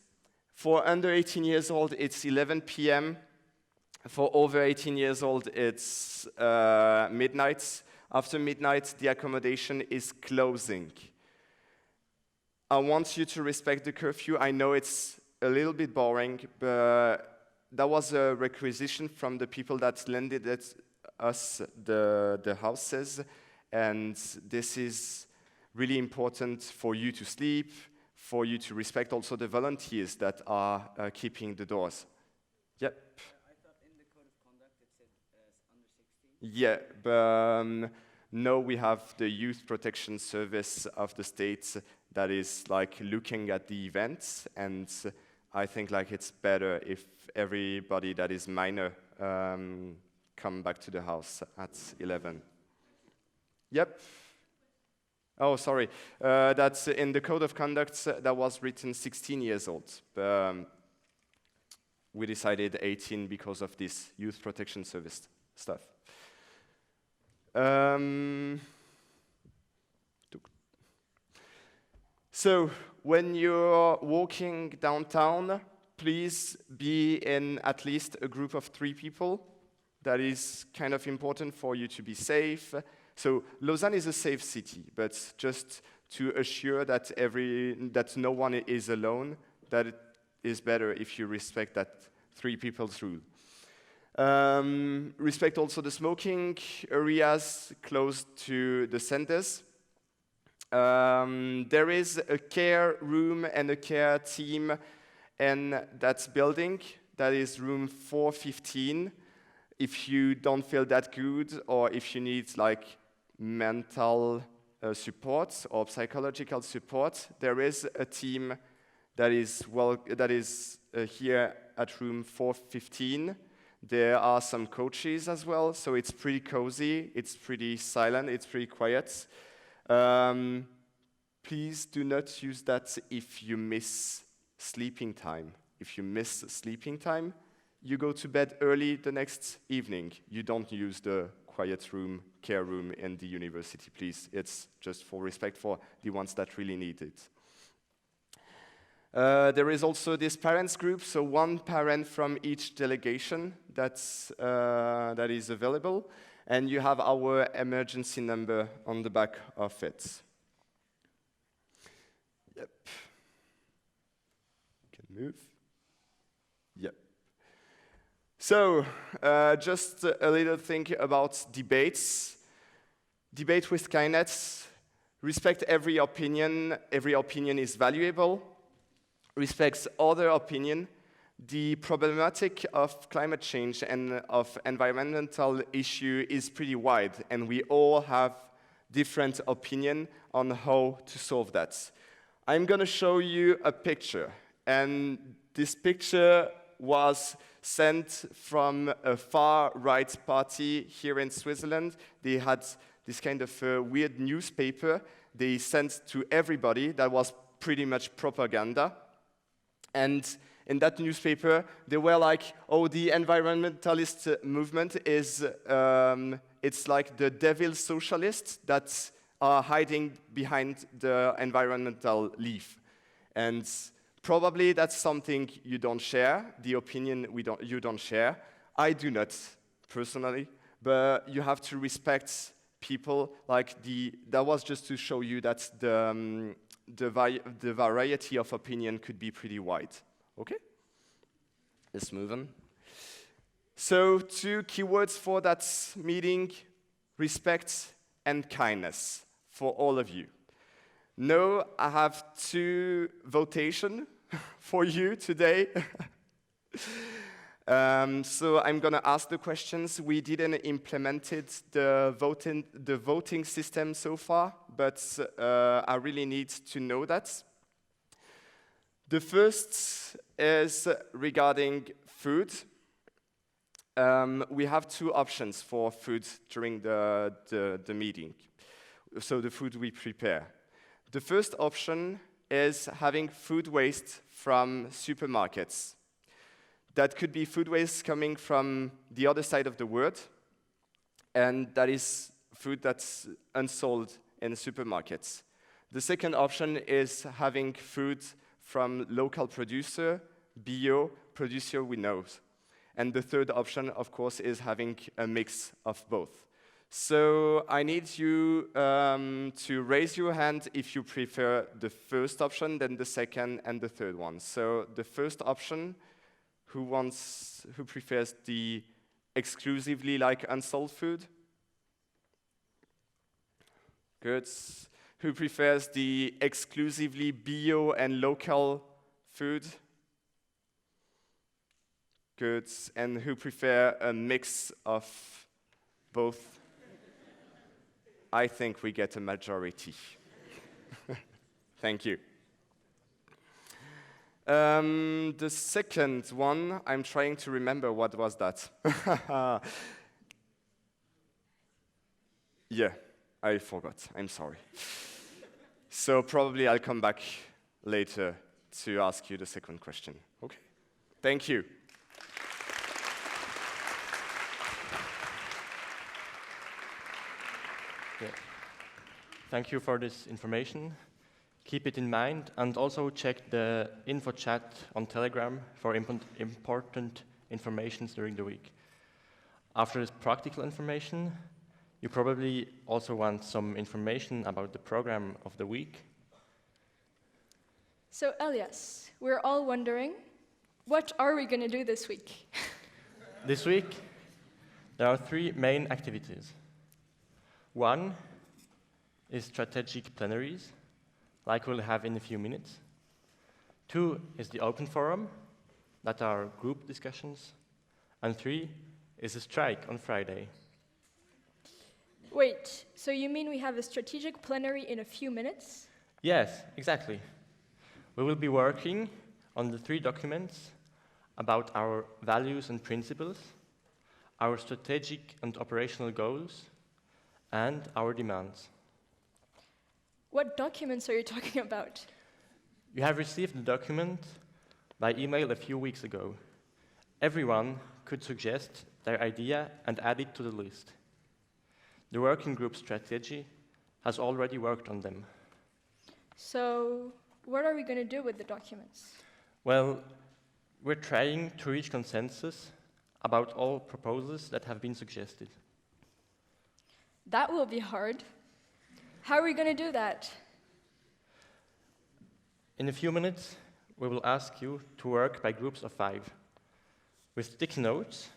For under 18 years old, it's 11 p.m. For over 18 years old, it's midnight. After midnight, the accommodation is closing. I want you to respect the curfew. I know it's a little bit boring, but that was a requisition from the people that lended us the houses, and this is really important for you to sleep, for you to respect also the volunteers that are keeping the doors. Yep. I thought in the code of conduct it said under 16. Yeah, but no, we have the Youth Protection Service of the state that is like looking at the events, and I think like it's better if everybody that is minor come back to the house at 11. Yep. Oh, sorry. That's in the code of conduct that was written 16 years old. we decided 18 because of this youth protection service stuff. So when you're walking downtown, please be in at least a group of 3 people. That is kind of important for you to be safe. So Lausanne is a safe city, but just to assure that that no one is alone, that it is better if you respect that 3 people's rule. Respect also the smoking areas close to the centers. There is a care room and a care team in that building. That is room 415. If you don't feel that good, or if you need like mental support or psychological support, there is a team that is here at room 415. There are some coaches as well, so it's pretty cozy, it's pretty silent, it's pretty quiet. Please do not use that if you miss sleeping time. If you miss sleeping time, you go to bed early the next evening. You don't use the quiet room, care room in the university, please. It's just for respect for the ones that really need it. There is also this parents group, so 1 parent from each delegation that is available, and you have our emergency number on the back of it. Yep. Can move. Yep. So, just a little thing about debates. Debate with kindness. Respect every opinion. Every opinion is valuable. Respects other opinion. The problematic of climate change and of environmental issue is pretty wide, and we all have different opinion on how to solve that. I'm going to show you a picture, and this picture was sent from a far-right party here in Switzerland. They had this kind of weird newspaper they sent to everybody that was pretty much propaganda. And in that newspaper, they were like, oh, the environmentalist movement is, it's like the devil socialists that are hiding behind the environmental leaf. And probably that's something you don't share, the opinion you don't share. I do not, personally, but you have to respect people. Like that was just to show you that the variety of opinion could be pretty wide. Okay? Let's move on. So 2 keywords for that meeting: respect and kindness for all of you. Now I have 2 votations for you today. So I'm going to ask the questions. We didn't implemented the voting system so far, but I really need to know that. The first is regarding food. We have 2 options for food during the meeting, so the food we prepare. The first option is having food waste from supermarkets. That could be food waste coming from the other side of the world, and that is food that's unsold in supermarkets. The second option is having food from local producer, bio producer we know. And the third option, of course, is having a mix of both. So I need you to raise your hand if you prefer the first option, then the second and the third one. So the first option, who prefers the exclusively like unsold food? Good. Who prefers the exclusively bio and local food? Good. And who prefer a mix of both? I think we get a majority. Thank you. The second one, I'm trying to remember what was that. Yeah, I forgot. I'm sorry. So probably I'll come back later to ask you the second question. Okay? Thank you. Yeah. Thank you for this information. Keep it in mind, and also check the info chat on Telegram for important information during the week. After this practical information, you probably also want some information about the program of the week. So Elias, we're all wondering, what are we going to do this week? This week, there are 3 main activities. One is strategic plenaries, like we'll have in a few minutes. 2 is the open forum, that are group discussions. And 3 is a strike on Friday. Wait, so you mean we have a strategic plenary in a few minutes? Yes, exactly. We will be working on the 3 documents about our values and principles, our strategic and operational goals, and our demands. What documents are you talking about? You have received the document by email a few weeks ago. Everyone could suggest their idea and add it to the list. The working group strategy has already worked on them. So, what are we going to do with the documents? Well, we're trying to reach consensus about all proposals that have been suggested. That will be hard. How are we going to do that? In a few minutes, we will ask you to work by groups of 5. With sticky notes,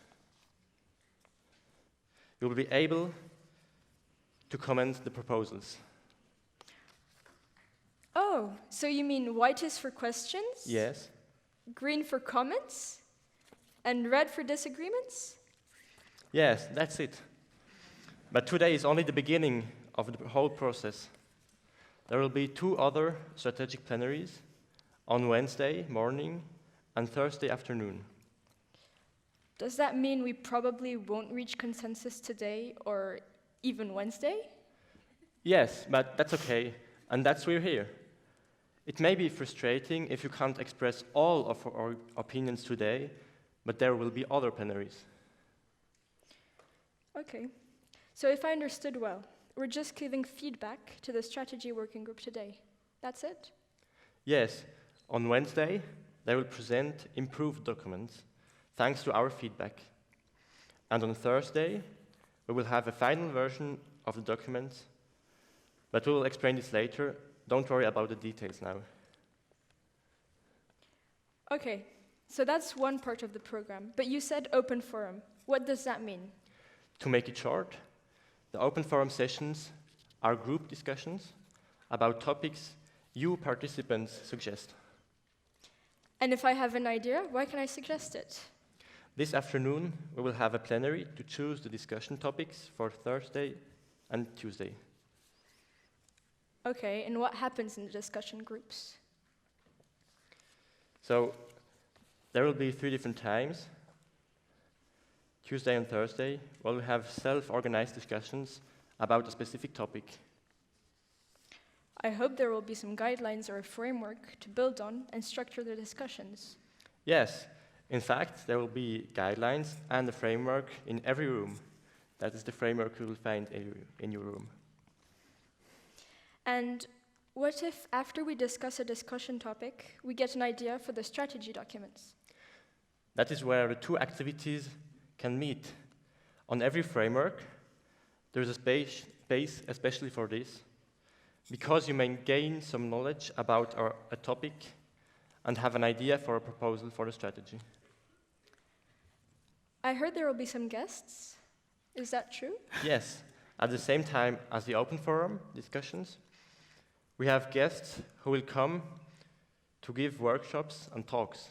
you will be able to comment the proposals. Oh, so you mean white is for questions? Yes. Green for comments? And red for disagreements? Yes, that's it. But today is only the beginning of the whole process. There will be 2 other strategic plenaries on Wednesday morning and Thursday afternoon. Does that mean we probably won't reach consensus today or even Wednesday? Yes, but that's okay, and that's why we're here. It may be frustrating if you can't express all of our opinions today, but there will be other plenaries. Okay. So if I understood well, we're just giving feedback to the strategy working group today. That's it? Yes, on Wednesday, they will present improved documents, thanks to our feedback. And on Thursday, we will have a final version of the documents, but we will explain this later. Don't worry about the details now. Okay, so that's one part of the program, but you said open forum. What does that mean? To make it short, the open forum sessions are group discussions about topics you participants suggest. And if I have an idea, why can I suggest it? This afternoon, we will have a plenary to choose the discussion topics for Thursday and Tuesday. Okay, and what happens in the discussion groups? So, there will be 3 different times. Tuesday and Thursday, we'll have self-organized discussions about a specific topic. I hope there will be some guidelines or a framework to build on and structure the discussions. Yes, in fact, there will be guidelines and a framework in every room. That is the framework you will find in your room. And what if, after we discuss a discussion topic, we get an idea for the strategy documents? That is where the 2 activities can meet. On every framework, there is a space especially for this, because you may gain some knowledge about a topic and have an idea for a proposal for the strategy. I heard there will be some guests. Is that true? Yes. At the same time as the open forum discussions, we have guests who will come to give workshops and talks.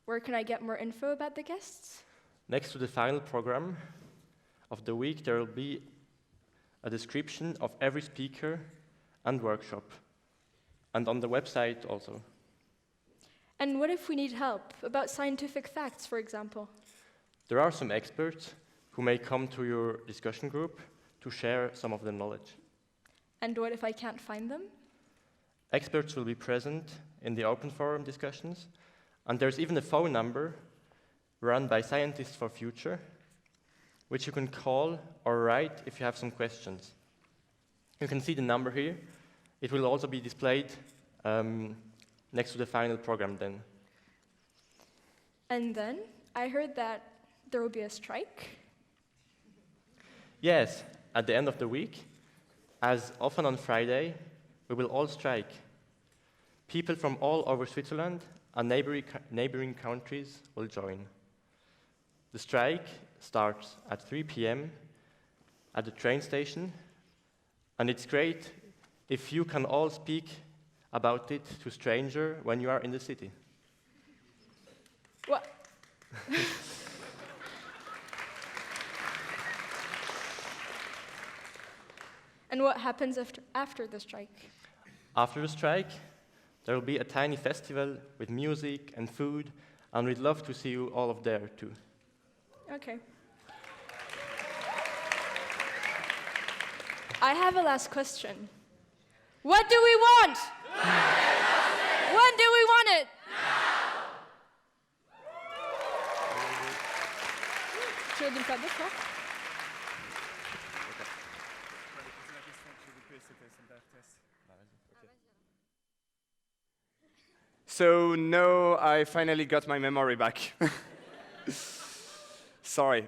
Where can I get more info about the guests? Next to the final program of the week, there will be a description of every speaker and workshop, and on the website also. And what if we need help about scientific facts, for example? There are some experts who may come to your discussion group to share some of the knowledge. And what if I can't find them? Experts will be present in the open forum discussions, and there's even a phone number run by SmileForFuture, which you can call or write if you have some questions. You can see the number here. It will also be displayed next to the final program then. And then I heard that there will be a strike. Yes, at the end of the week, as often on Friday, we will all strike. People from all over Switzerland and neighboring countries will join. The strike starts at 3 p.m. at the train station, and it's great if you can all speak about it to strangers when you are in the city. What? And what happens after the strike? After the strike, there will be a tiny festival with music and food, and we'd love to see you all of there too. Okay. I have a last question. What do we want? When do we want it? Tu veux dire quoi d'autre, toi? So now I finally got my memory back. Sorry.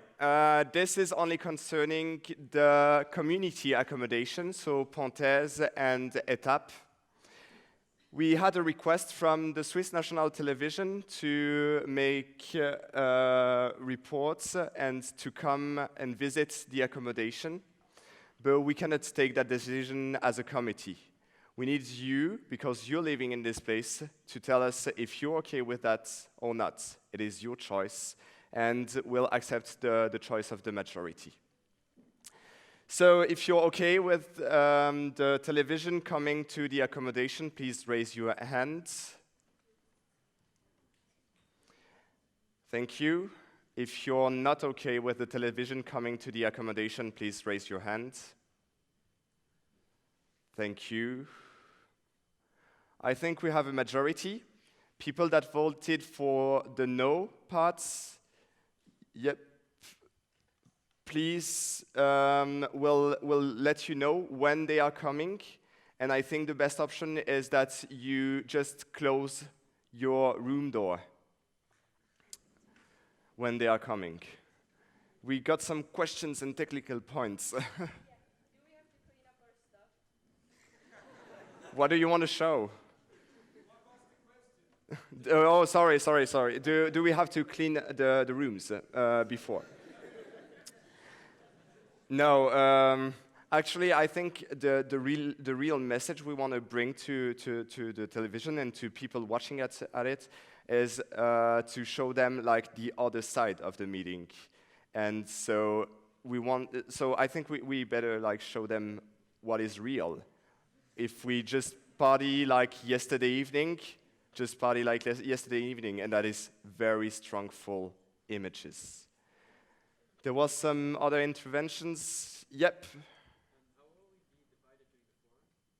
This is only concerning the community accommodation, so Pontaise and Étape. We had a request from the Swiss National Television to make reports and to come and visit the accommodation, but we cannot take that decision as a committee. We need you, because you're living in this place, to tell us if you're okay with that or not. It is your choice, and we'll accept the choice of the majority. So if you're okay with the television coming to the accommodation, please raise your hand. Thank you. If you're not okay with the television coming to the accommodation, please raise your hand. Thank you. I think we have a majority. People that voted for the no parts, yep. Please, we'll let you know when they are coming. And I think the best option is that you just close your room door when they are coming. We got some questions and technical points. What do you want to show? Oh, sorry. Do we have to clean the rooms before? No, actually, I think the real message we want to bring to the television and to people watching at it is to show them like the other side of the meeting, and so I think we better like show them what is real. If we just party like yesterday evening, and that is very strong, full images. There was some other interventions. Yep.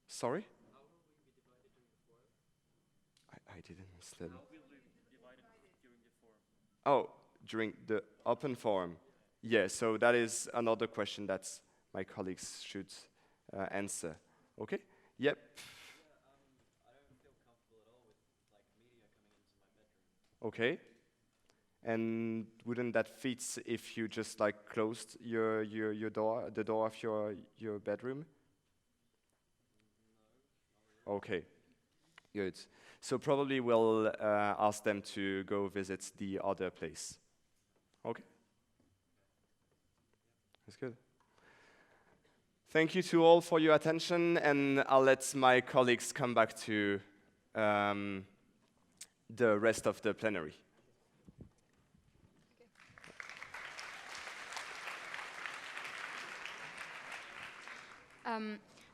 Sorry? I didn't understand. Oh, during the open forum. Yeah, so that is another question that my colleagues should answer. Okay? Yep. Okay. And wouldn't that fit if you just like closed your door, the door of your bedroom? Okay, good. So probably we'll ask them to go visit the other place. Okay, that's good. Thank you to all for your attention, and I'll let my colleagues come back to the rest of the plenary.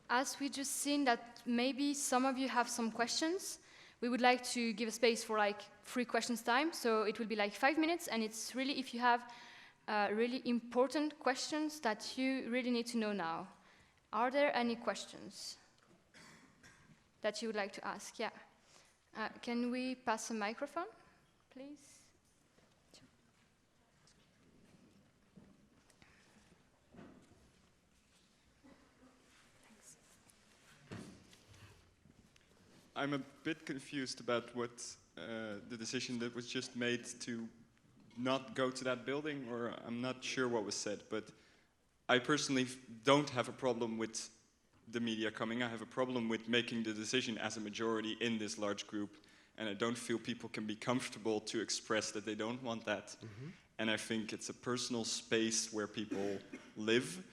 As we just seen that maybe some of you have some questions, we would like to give a space for like 3 questions time. So it will be like 5 minutes, and it's really if you have really important questions that you really need to know now. Are there any questions that you would like to ask? Yeah. Can we pass a microphone, please? I'm a bit confused about what the decision that was just made to not go to that building, or I'm not sure what was said, but I personally don't have a problem with the media coming. I have a problem with making the decision as a majority in this large group, and I don't feel people can be comfortable to express that they don't want that. And I think it's a personal space where people live,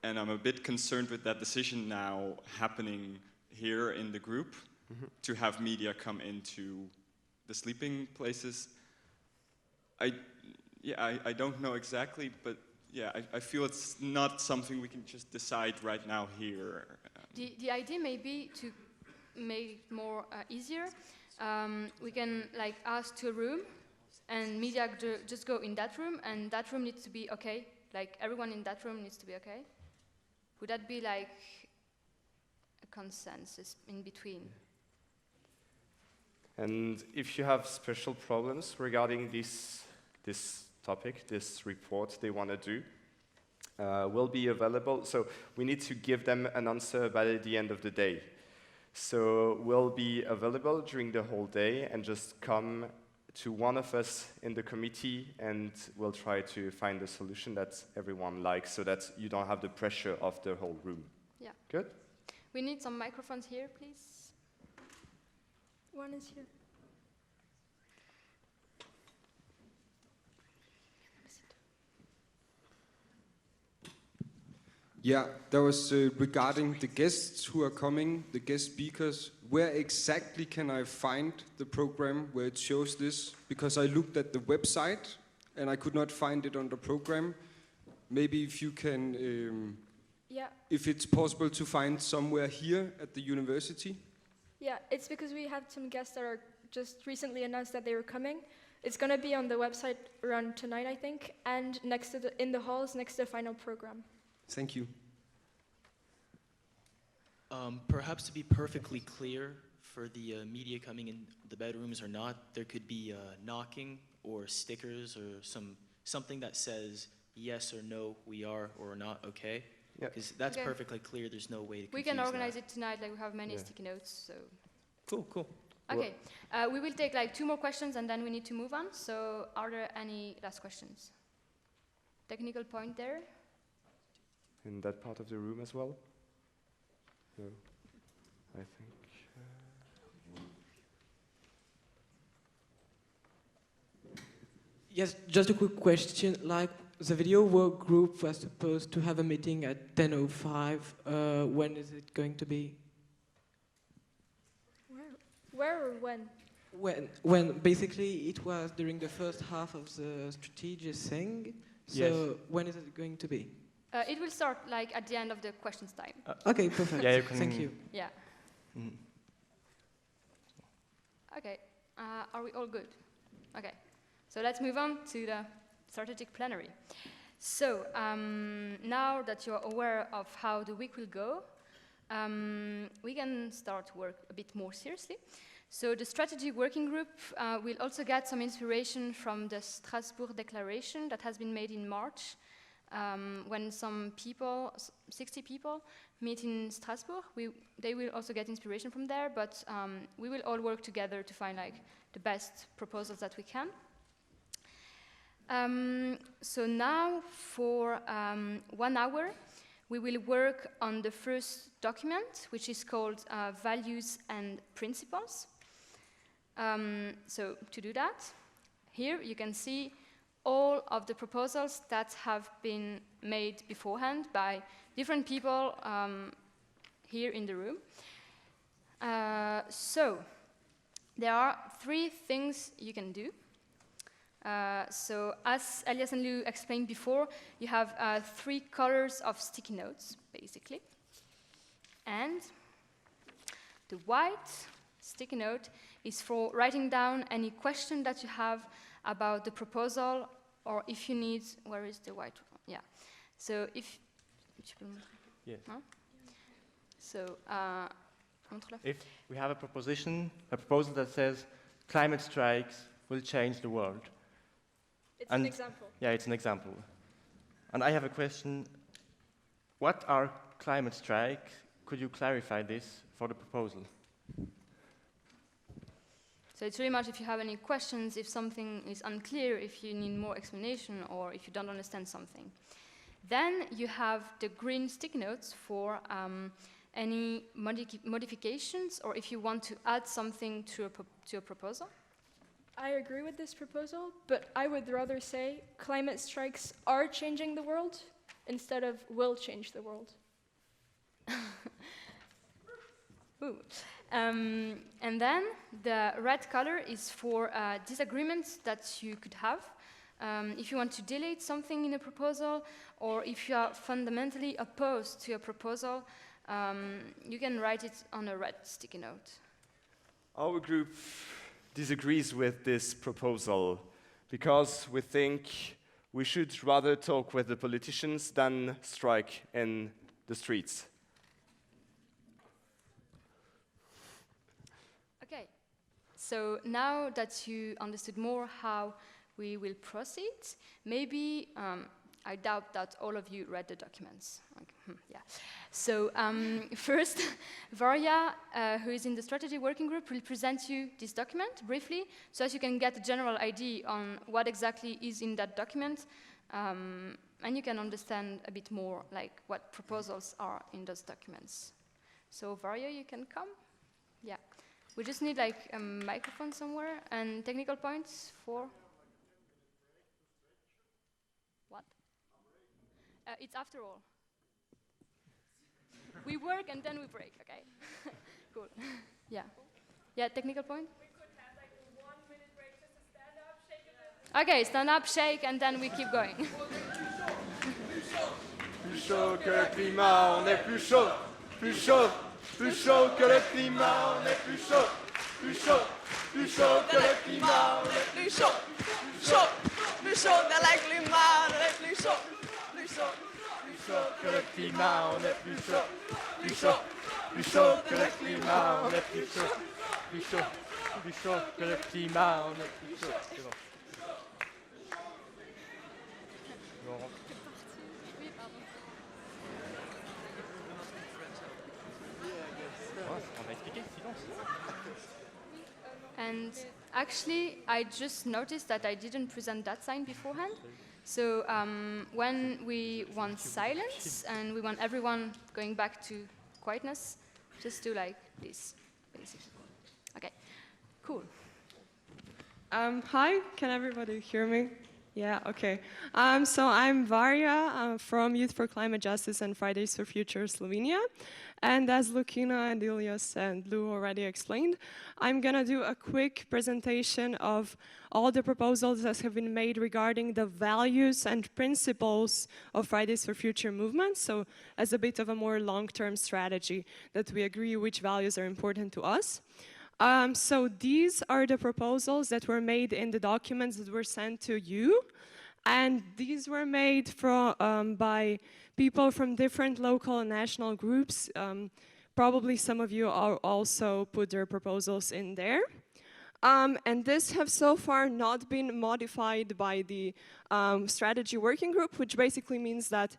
and I'm a bit concerned with that decision now happening here in the group to have media come into the sleeping places. I don't know exactly, but yeah, I feel it's not something we can just decide right now here. The idea may be to make it more easier. We can like ask to a room, and media just go in that room, and that room needs to be okay. Like everyone in that room needs to be okay. Would that be like a consensus in between? And if you have special problems regarding this topic, this report they want to do, will be available. So we need to give them an answer by the end of the day. So we'll be available during the whole day, and just come to one of us in the committee, and we'll try to find a solution that everyone likes, so that you don't have the pressure of the whole room. Yeah. Good? We need some microphones here, please. One is here. Yeah, that was regarding the guests who are coming, the guest speakers. Where exactly can I find the program where it shows this? Because I looked at the website and I could not find it on the program. Maybe if you can, if it's possible to find somewhere here at the university. Yeah, it's because we had some guests that are just recently announced that they were coming. It's going to be on the website around tonight, I think, and next to in the halls next to the final program. Thank you. Perhaps to be perfectly clear for the media coming in the bedrooms or not, there could be knocking or stickers or something that says yes or no, we are or not okay. Because that's Okay. perfectly clear. There's no way to We confuse can organize that. it tonight, like we have many sticky notes, so. Cool. Okay, we will take like 2 more questions and then we need to move on. So are there any last questions? Technical point there? In that part of the room as well? No, I think. Yes, just a quick question. Like, the video work group was supposed to have a meeting at 10:05. When is it going to be? Where or when? When basically it was during the first half of the strategic thing. So Yes. when is it going to be? It will start like at the end of the questions time. Okay, perfect. Yeah, you can. Thank you. Yeah. Okay, are we all good? Okay, so let's move on to the strategic plenary. So now that you're aware of how the week will go, we can start work a bit more seriously. So the strategy working group will also get some inspiration from the Strasbourg Declaration that has been made in March, when some people, 60 people, meet in Strasbourg. They will also get inspiration from there, but we will all work together to find like the best proposals that we can. So now for 1 hour, we will work on the first document, which is called Values and Principles. So to do that, here you can see all of the proposals that have been made beforehand by different people here in the room. So there are 3 things you can do. So as Elias and Lou explained before, you have 3 colors of sticky notes, basically. And the white sticky note is for writing down any question that you have about the proposal, or if you need, where is the white one? Yeah. So if, Yes. Huh? So, if we have a proposal that says climate strikes will change the world. It's an example. Yeah, it's an example. And I have a question. What are climate strikes? Could you clarify this for the proposal? So it's really much if you have any questions, if something is unclear, if you need more explanation, or if you don't understand something. Then you have the green sticky notes for any modifications, or if you want to add something to a proposal. I agree with this proposal, but I would rather say climate strikes are changing the world instead of will change the world. Ooh. And then the red color is for disagreements that you could have. If you want to delete something in a proposal, or if you are fundamentally opposed to a proposal, you can write it on a red sticky note. Our group disagrees with this proposal because we think we should rather talk with the politicians than strike in the streets. Okay, so now that you understood more how we will proceed, maybe I doubt that all of you read the documents. Okay. Yeah. So first, Varya, who is in the strategy working group, will present you this document briefly, so as you can get a general idea on what exactly is in that document, and you can understand a bit more like what proposals are in those documents. So Varya, you can come. Yeah. We just need like a microphone somewhere and technical points for. What? It's after all. We work and then we break, okay? Cool. Yeah. Yeah, technical point? We could have like a 1 minute break just to stand up, shake a bit. Okay, stand up, shake, and then we keep going. Plus chaud que le climat, on est plus chaud, plus chaud, plus chaud que le climat, on est plus chaud, plus chaud, plus chaud que le climat, on est plus chaud, plus chaud, plus chaud que le climat, on est plus chaud, plus chaud, plus chaud que le climat, on est plus chaud, plus chaud, plus chaud que le climat, on est plus chaud, plus chaud, plus chaud que le climat, on est plus chaud. C'est bon. And actually, I just noticed that I didn't present that sign beforehand. So when we want silence and we want everyone going back to quietness, just do like this, basically. Okay, cool. Hi, can everybody hear me? Yeah, okay. So I'm Varya from Youth for Climate Justice and Fridays for Future Slovenia. And as Lukina and Ilias and Lou already explained, I'm going to do a quick presentation of all the proposals that have been made regarding the values and principles of Fridays for Future movement. So as a bit of a more long-term strategy that we agree which values are important to us. So these are the proposals that were made in the documents that were sent to you. And these were made by people from different local and national groups. Probably some of you are also put their proposals in there. And this have so far not been modified by the strategy working group, which basically means that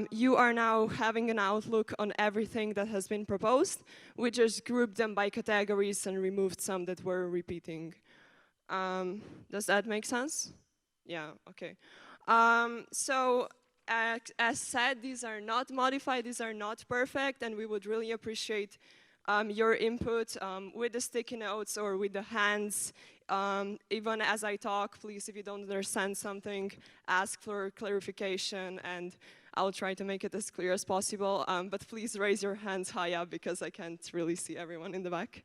you are now having an outlook on everything that has been proposed. We just grouped them by categories and removed some that were repeating. Does that make sense? Yeah, okay. So as said, these are not modified, these are not perfect, and we would really appreciate your input with the sticky notes or with the hands. Even as I talk, please, if you don't understand something, ask for clarification, and I'll try to make it as clear as possible. But please raise your hands high up because I can't really see everyone in the back.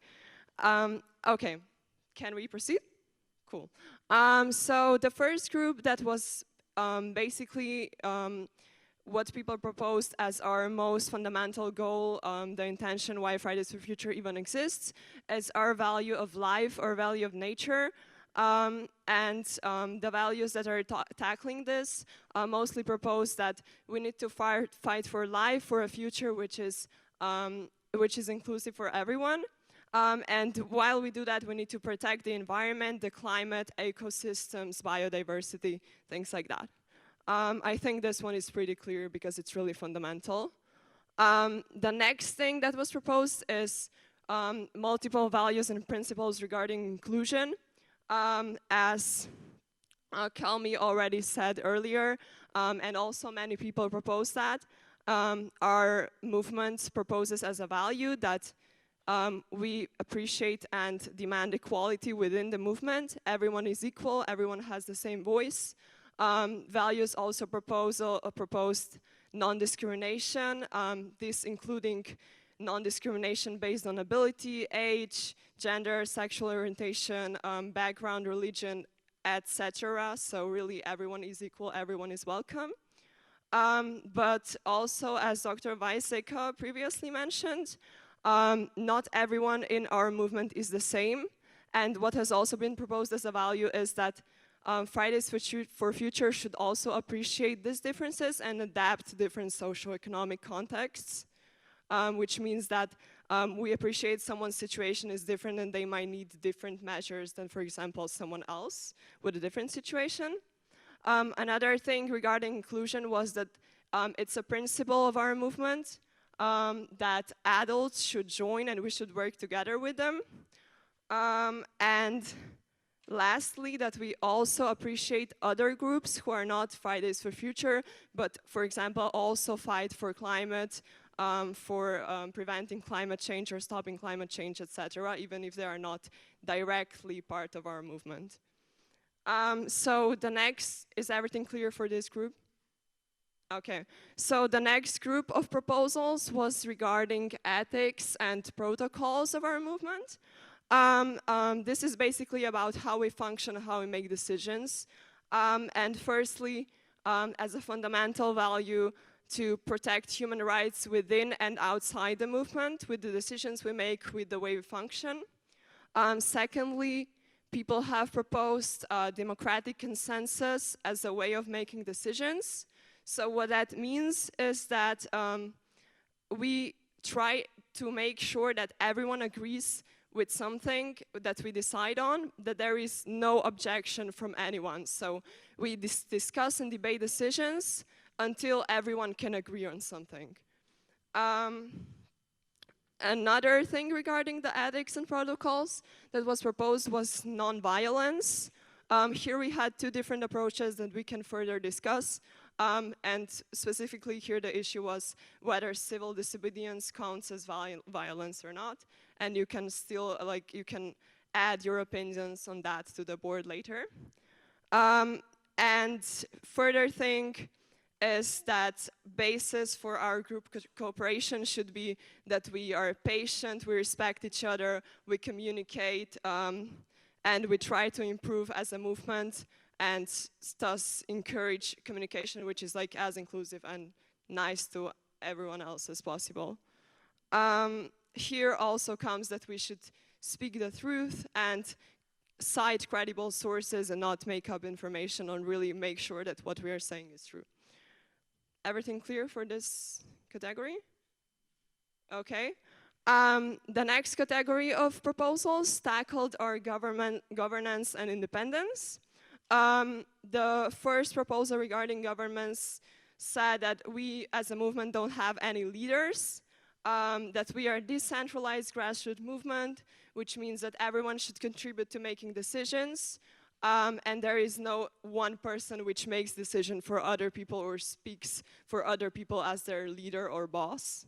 Okay, can we proceed? Cool. So the first group that was basically what people proposed as our most fundamental goal, the intention why Fridays for Future even exists, is our value of life or value of nature. And the values that are tackling this mostly propose that we need to fight for life, for a future which is inclusive for everyone. And while we do that, we need to protect the environment, the climate, ecosystems, biodiversity, things like that. I think this one is pretty clear because it's really fundamental. The next thing that was proposed is multiple values and principles regarding inclusion. As Kalmi already said earlier, and also many people propose that, our movement proposes as a value that we appreciate and demand equality within the movement. Everyone is equal, everyone has the same voice. Values also proposed non-discrimination, this including non-discrimination based on ability, age, gender, sexual orientation, background, religion, etc. So really everyone is equal, everyone is welcome. But also, as Dr. Weizsäcker previously mentioned, not everyone in our movement is the same. And what has also been proposed as a value is that Fridays for Future should also appreciate these differences and adapt to different socioeconomic contexts, which means that we appreciate someone's situation is different and they might need different measures than, for example, someone else with a different situation. Another thing regarding inclusion was that it's a principle of our movement that adults should join and we should work together with them. And lastly, that we also appreciate other groups who are not Fridays for Future, but for example, also fight for climate, for preventing climate change or stopping climate change, etc., even if they are not directly part of our movement. So the next, is everything clear for this group? Okay, so the next group of proposals was regarding ethics and protocols of our movement. This is basically about how we function, how we make decisions. And firstly, as a fundamental value, to protect human rights within and outside the movement, with the decisions we make, with the way we function. Secondly, people have proposed democratic consensus as a way of making decisions. So what that means is that we try to make sure that everyone agrees with something that we decide on, that there is no objection from anyone. So we discuss and debate decisions until everyone can agree on something. Another thing regarding the ethics and protocols that was proposed was non-violence. Here we had two different approaches that we can further discuss. And specifically here the issue was whether civil disobedience counts as violence or not. And you can still, you can add your opinions on that to the board later. And further thing is that basis for our group cooperation should be that we are patient, we respect each other, we communicate, and we try to improve as a movement and thus encourage communication, which is as inclusive and nice to everyone else as possible. Here also comes that we should speak the truth and cite credible sources and not make up information, and really make sure that what we are saying is true. Everything clear for this category? Okay. The next category of proposals tackled our governance and independence. The first proposal regarding governance said that we as a movement don't have any leaders, that we are a decentralized grassroots movement, which means that everyone should contribute to making decisions, and there is no one person which makes decision for other people or speaks for other people as their leader or boss.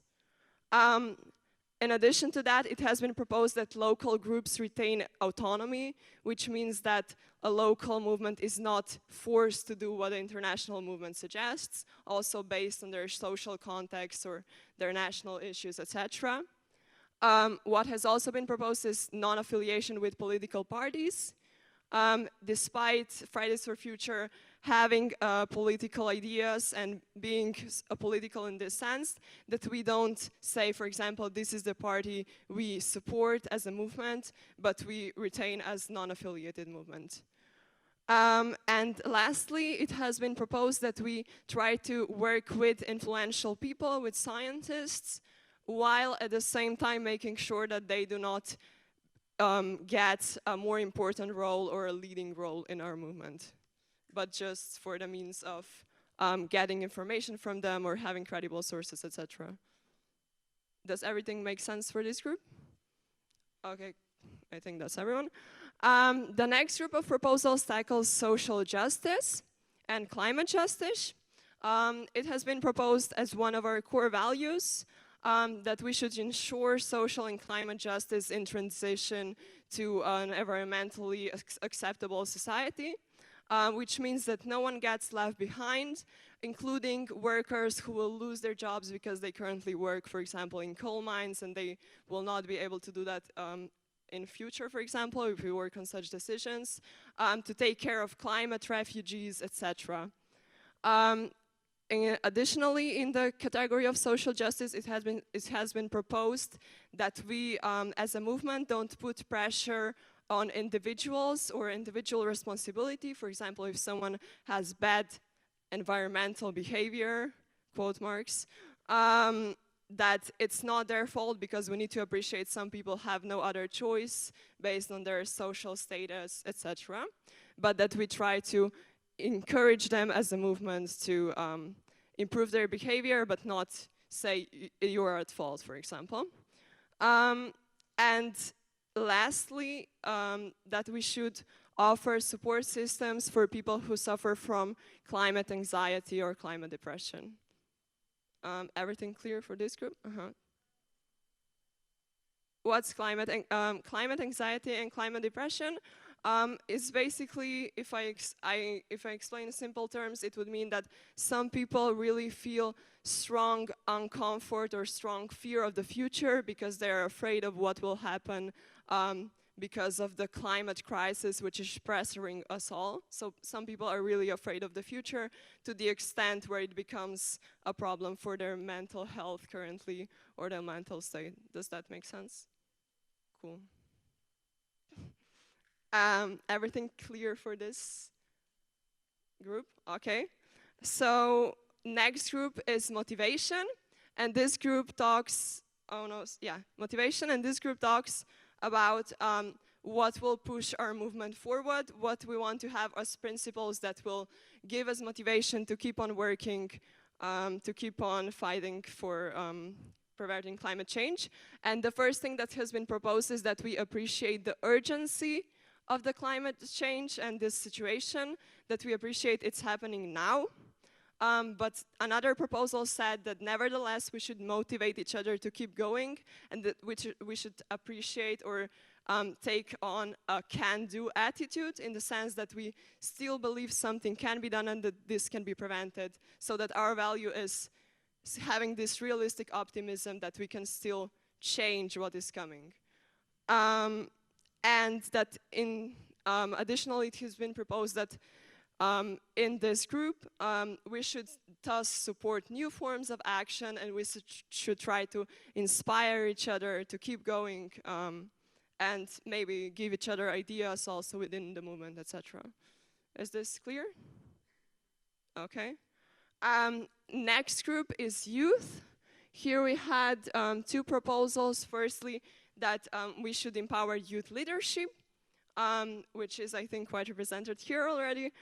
In addition to that, it has been proposed that local groups retain autonomy, which means that a local movement is not forced to do what the international movement suggests, also based on their social context or their national issues, etc. What has also been proposed is non-affiliation with political parties. Despite Fridays for Future having political ideas and being political in this sense, that we don't say, for example, this is the party we support as a movement, but we retain as non-affiliated movement. And lastly, it has been proposed that we try to work with influential people, with scientists, while at the same time making sure that they do not get a more important role or a leading role in our movement, but just for the means of getting information from them or having credible sources, etc. Does everything make sense for this group? Okay, I think that's everyone. The next group of proposals tackles social justice and climate justice. It has been proposed as one of our core values that we should ensure social and climate justice in transition to an environmentally acceptable society, which means that no one gets left behind, including workers who will lose their jobs because they currently work, for example, in coal mines, and they will not be able to do that in future, for example, if we work on such decisions, to take care of climate refugees, etc. Additionally, in the category of social justice, it has been proposed that we, as a movement, don't put pressure on individuals or individual responsibility. For example, if someone has bad environmental behavior, quote marks, that it's not their fault, because we need to appreciate some people have no other choice based on their social status, etc. But that we try to encourage them as a movement to improve their behavior, but not say you are at fault, for example. And lastly, that we should offer support systems for people who suffer from climate anxiety or climate depression. Everything clear for this group? What's climate anxiety and climate depression? Is basically, if I explain in simple terms, it would mean that some people really feel strong uncomfort or strong fear of the future because they're afraid of what will happen because of the climate crisis, which is pressuring us all. So some people are really afraid of the future to the extent where it becomes a problem for their mental health currently or their mental state. Does that make sense? Cool. Everything clear for this group? Okay. So next group is motivation, and this group talks, motivation, and this group talks about what will push our movement forward, what we want to have as principles that will give us motivation to keep on working, to keep on fighting for preventing climate change. And the first thing that has been proposed is that we appreciate the urgency of the climate change and this situation, that we appreciate it's happening now. But another proposal said that nevertheless we should motivate each other to keep going, and that we should appreciate or take on a can-do attitude, in the sense that we still believe something can be done and that this can be prevented, so that our value is having this realistic optimism that we can still change what is coming. And that additionally it has been proposed that in this group, we should thus support new forms of action, and we should try to inspire each other to keep going, and maybe give each other ideas also within the movement, etc. Is this clear? Okay. Next group is youth. Here we had two proposals. Firstly, that we should empower youth leadership, which is, I think, quite represented here already,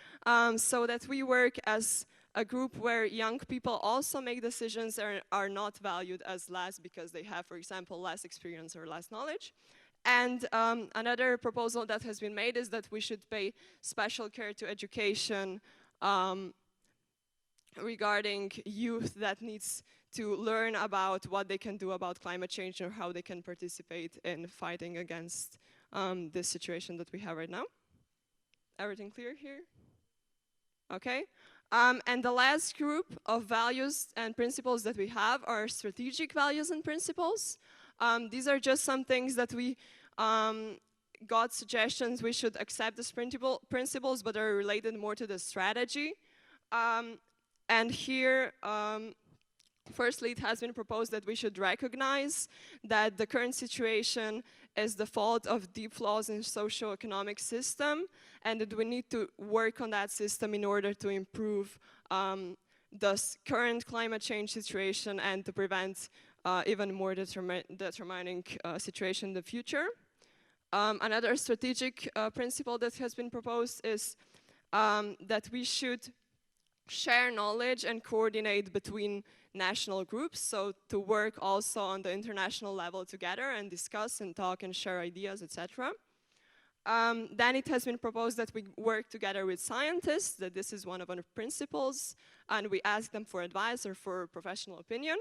so that we work as a group where young people also make decisions and are not valued as less because they have, for example, less experience or less knowledge. And another proposal that has been made is that we should pay special care to education regarding youth that needs to learn about what they can do about climate change or how they can participate in fighting against this situation that we have right now. Everything clear here? Okay. And the last group of values and principles that we have are strategic values and principles. These are just some things that we got suggestions we should accept as principles, but are related more to the strategy. And here, firstly, it has been proposed that we should recognize that the current situation is the fault of deep flaws in socio-economic system, and that we need to work on that system in order to improve the current climate change situation and to prevent even more determining situation in the future. Another strategic principle that has been proposed is that we should share knowledge and coordinate between national groups, so to work also on the international level together and discuss and talk and share ideas, etc. Then it has been proposed that we work together with scientists, that this is one of our principles, and we ask them for advice or for professional opinion.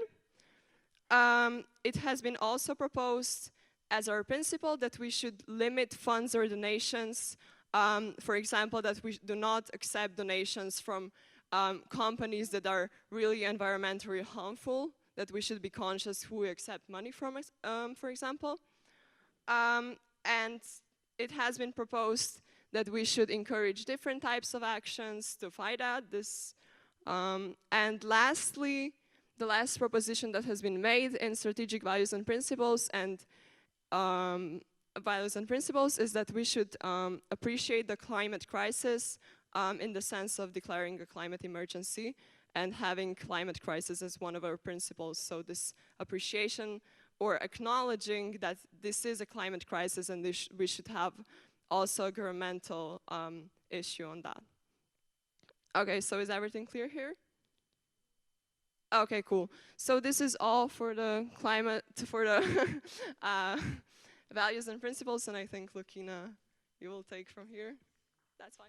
It has been also proposed as our principle that we should limit funds or donations, for example, that we do not accept donations from companies that are really environmentally harmful, that we should be conscious who we accept money from, for example. And it has been proposed that we should encourage different types of actions to fight out this. And lastly, the last proposition that has been made in strategic values and principles is that we should appreciate the climate crisis in the sense of declaring a climate emergency and having climate crisis as one of our principles. So this appreciation or acknowledging that this is a climate crisis and we should have also a governmental issue on that. Okay, so is everything clear here? Okay, cool. So this is all for the climate, for the values and principles, and I think, Lucina, you will take from here. That's fine.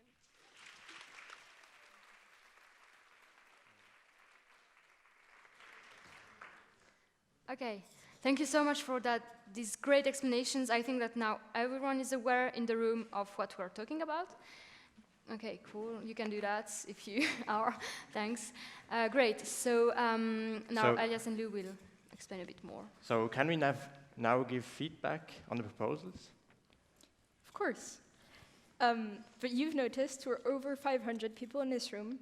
Okay, thank you so much for these great explanations. I think that now everyone is aware in the room of what we're talking about. Okay, cool. You can do that if you are. Thanks. Great. So now Elias and Lou will explain a bit more. So can we now give feedback on the proposals? Of course. But you've noticed we're over 500 people in this room.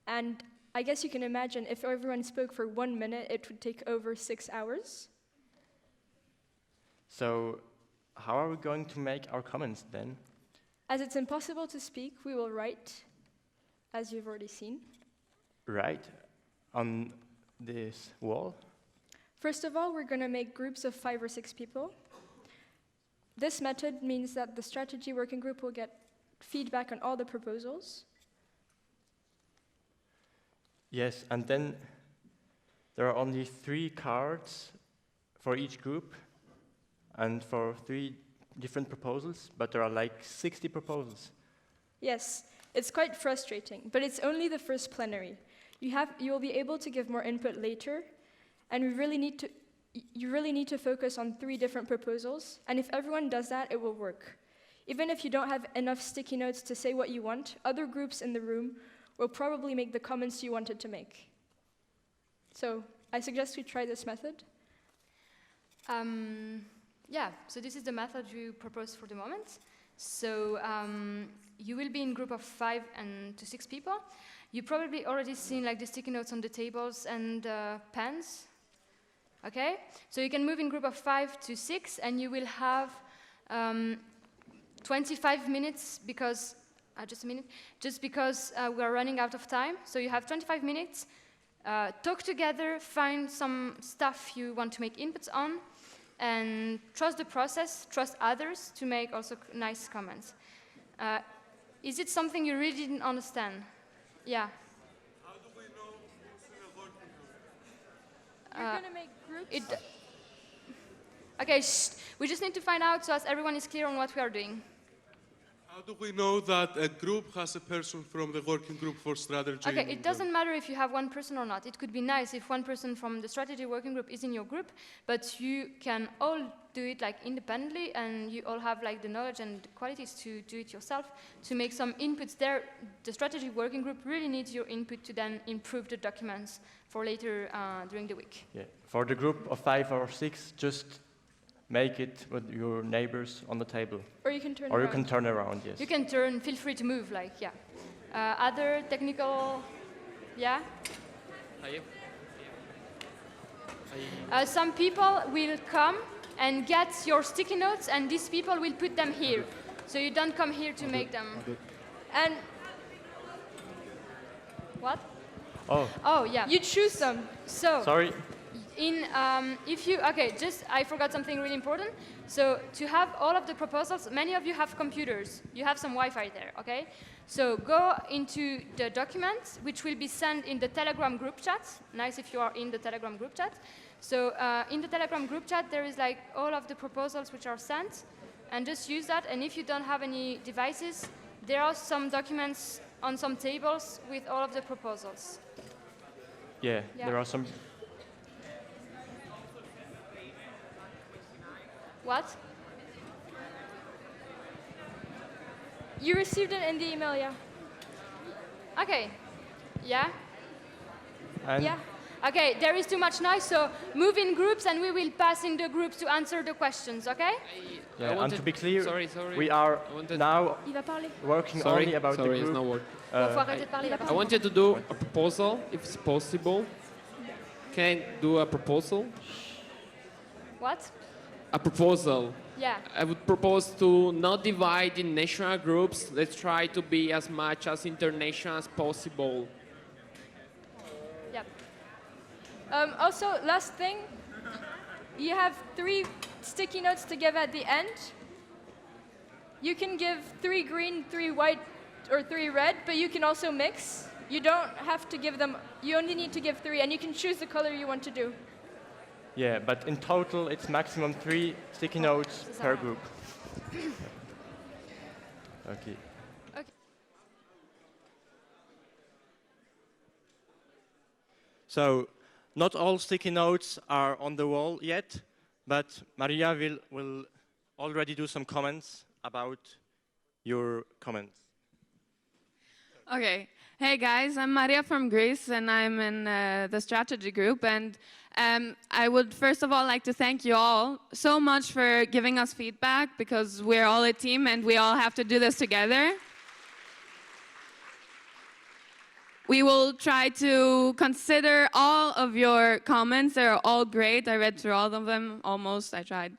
And I guess you can imagine if everyone spoke for 1 minute, it would take over 6 hours. So how are we going to make our comments then? As it's impossible to speak, we will write, as you've already seen. Write on this wall? First of all, we're going to make groups of 5 or 6 people. This method means that the strategy working group will get feedback on all the proposals. Yes, and then there are only 3 cards for each group and for 3 different proposals, but there are like 60 proposals. Yes, it's quite frustrating, but it's only the first plenary. You will be able to give more input later, and you really need to focus on 3 different proposals, and if everyone does that, it will work. Even if you don't have enough sticky notes to say what you want, other groups in the room will probably make the comments you wanted to make. So I suggest we try this method. Yeah, so this is the method you propose for the moment. So you will be in group of 5 to 6 people. You probably already seen like the sticky notes on the tables and pens. Okay, so you can move in group of 5 to 6, and you will have 25 minutes because just a minute, just because we are running out of time. So you have 25 minutes. Talk together, find some stuff you want to make inputs on, and trust the process, trust others to make also nice comments. Is it something you really didn't understand? Yeah. How do we know who's in a working group? You're going to make groups? Okay, we just need to find out so as everyone is clear on what we are doing. How do we know that a group has a person from the working group for strategy? Okay, it doesn't matter if you have one person or not. It could be nice if one person from the strategy working group is in your group, but you can all do it like independently, and you all have like the knowledge and the qualities to do it yourself, to make some inputs there. The strategy working group really needs your input to then improve the documents for later during the week. Yeah. For the group of 5 or 6, just make it with your neighbors on the table. Or you can turn around. Or you can turn around, yes. You can turn, feel free to move, like, yeah. Other technical, yeah? Some people will come and get your sticky notes, and these people will put them here. So you don't come here to make them. And, what? Oh. Oh, yeah. You choose them. So. Sorry. if you, okay, just, I forgot something really important. So to have all of the proposals, many of you have computers. You have some Wi-Fi there, okay? So go into the documents, which will be sent in the Telegram group chat. Nice if you are in the Telegram group chat. So in the Telegram group chat, there is like all of the proposals which are sent, and just use that. And if you don't have any devices, there are some documents on some tables with all of the proposals. Yeah, there are some. What? You received it in the email, yeah. Okay. Yeah? And Yeah. Okay, there is too much noise, so move in groups and we will pass in the groups to answer the questions, okay? Yeah, and to be clear, we are now working only about the group. It's not working. I wanted to do a proposal, if it's possible. Can I do a proposal? What? A proposal. Yeah. I would propose to not divide in national groups. Let's try to be as much as international as possible. Yep. Also, last thing, you have 3 sticky notes to give at the end. You can give 3 green, 3 white, or 3 red, but you can also mix. You don't have to give them, you only need to give 3, and you can choose the color you want to do. Yeah, but in total, it's maximum 3 sticky notes per group. Okay. So, not all sticky notes are on the wall yet, but Maria will already do some comments about your comments. Okay. Hey guys, I'm Maria from Greece and I'm in the strategy group, and I would first of all like to thank you all so much for giving us feedback, because we're all a team and we all have to do this together. We will try to consider all of your comments. They're all great. I read through all of them, almost. I tried.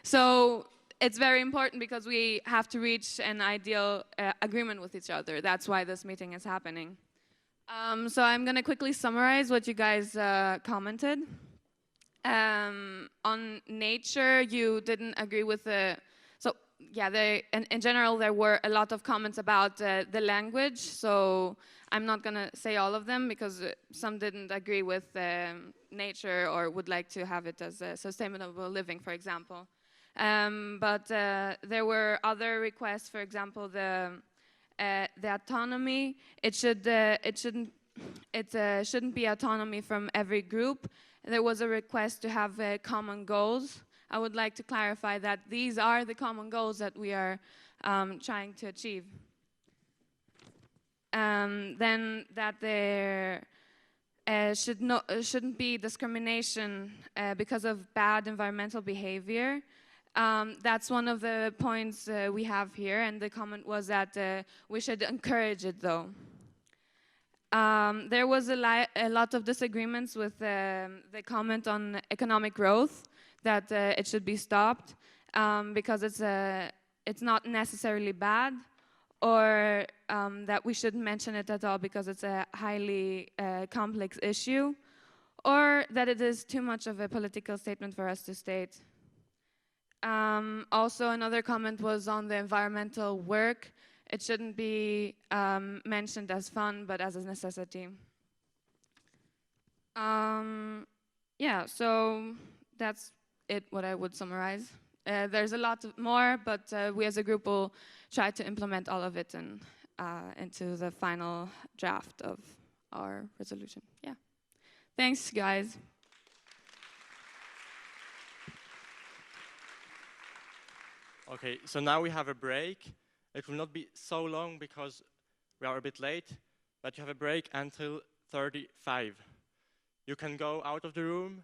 So it's very important because we have to reach an ideal agreement with each other. That's why this meeting is happening. So I'm going to quickly summarize what you guys commented. On nature, you didn't agree with the... Yeah, in general, there were a lot of comments about the language, so I'm not going to say all of them because some didn't agree with nature or would like to have it as a sustainable living, for example. But there were other requests, for example, the autonomy. It shouldn't be autonomy from every group. There was a request to have common goals. I would like to clarify that these are the common goals that we are trying to achieve. Then that there shouldn't be discrimination because of bad environmental behavior. That's one of the points we have here, and the comment was that we should encourage it, though. There was a lot of disagreements with the comment on economic growth, that it should be stopped because it's not necessarily bad, or that we shouldn't mention it at all because it's a highly complex issue, or that it is too much of a political statement for us to state. Also, another comment was on the environmental work. It shouldn't be mentioned as fun, but as a necessity. Yeah, so that's what I would summarize. There's a lot more, but we as a group will try to implement all of it into the final draft of our resolution. Yeah. Thanks, guys. Okay, so now we have a break. It will not be so long because we are a bit late, but you have a break until 35. You can go out of the room,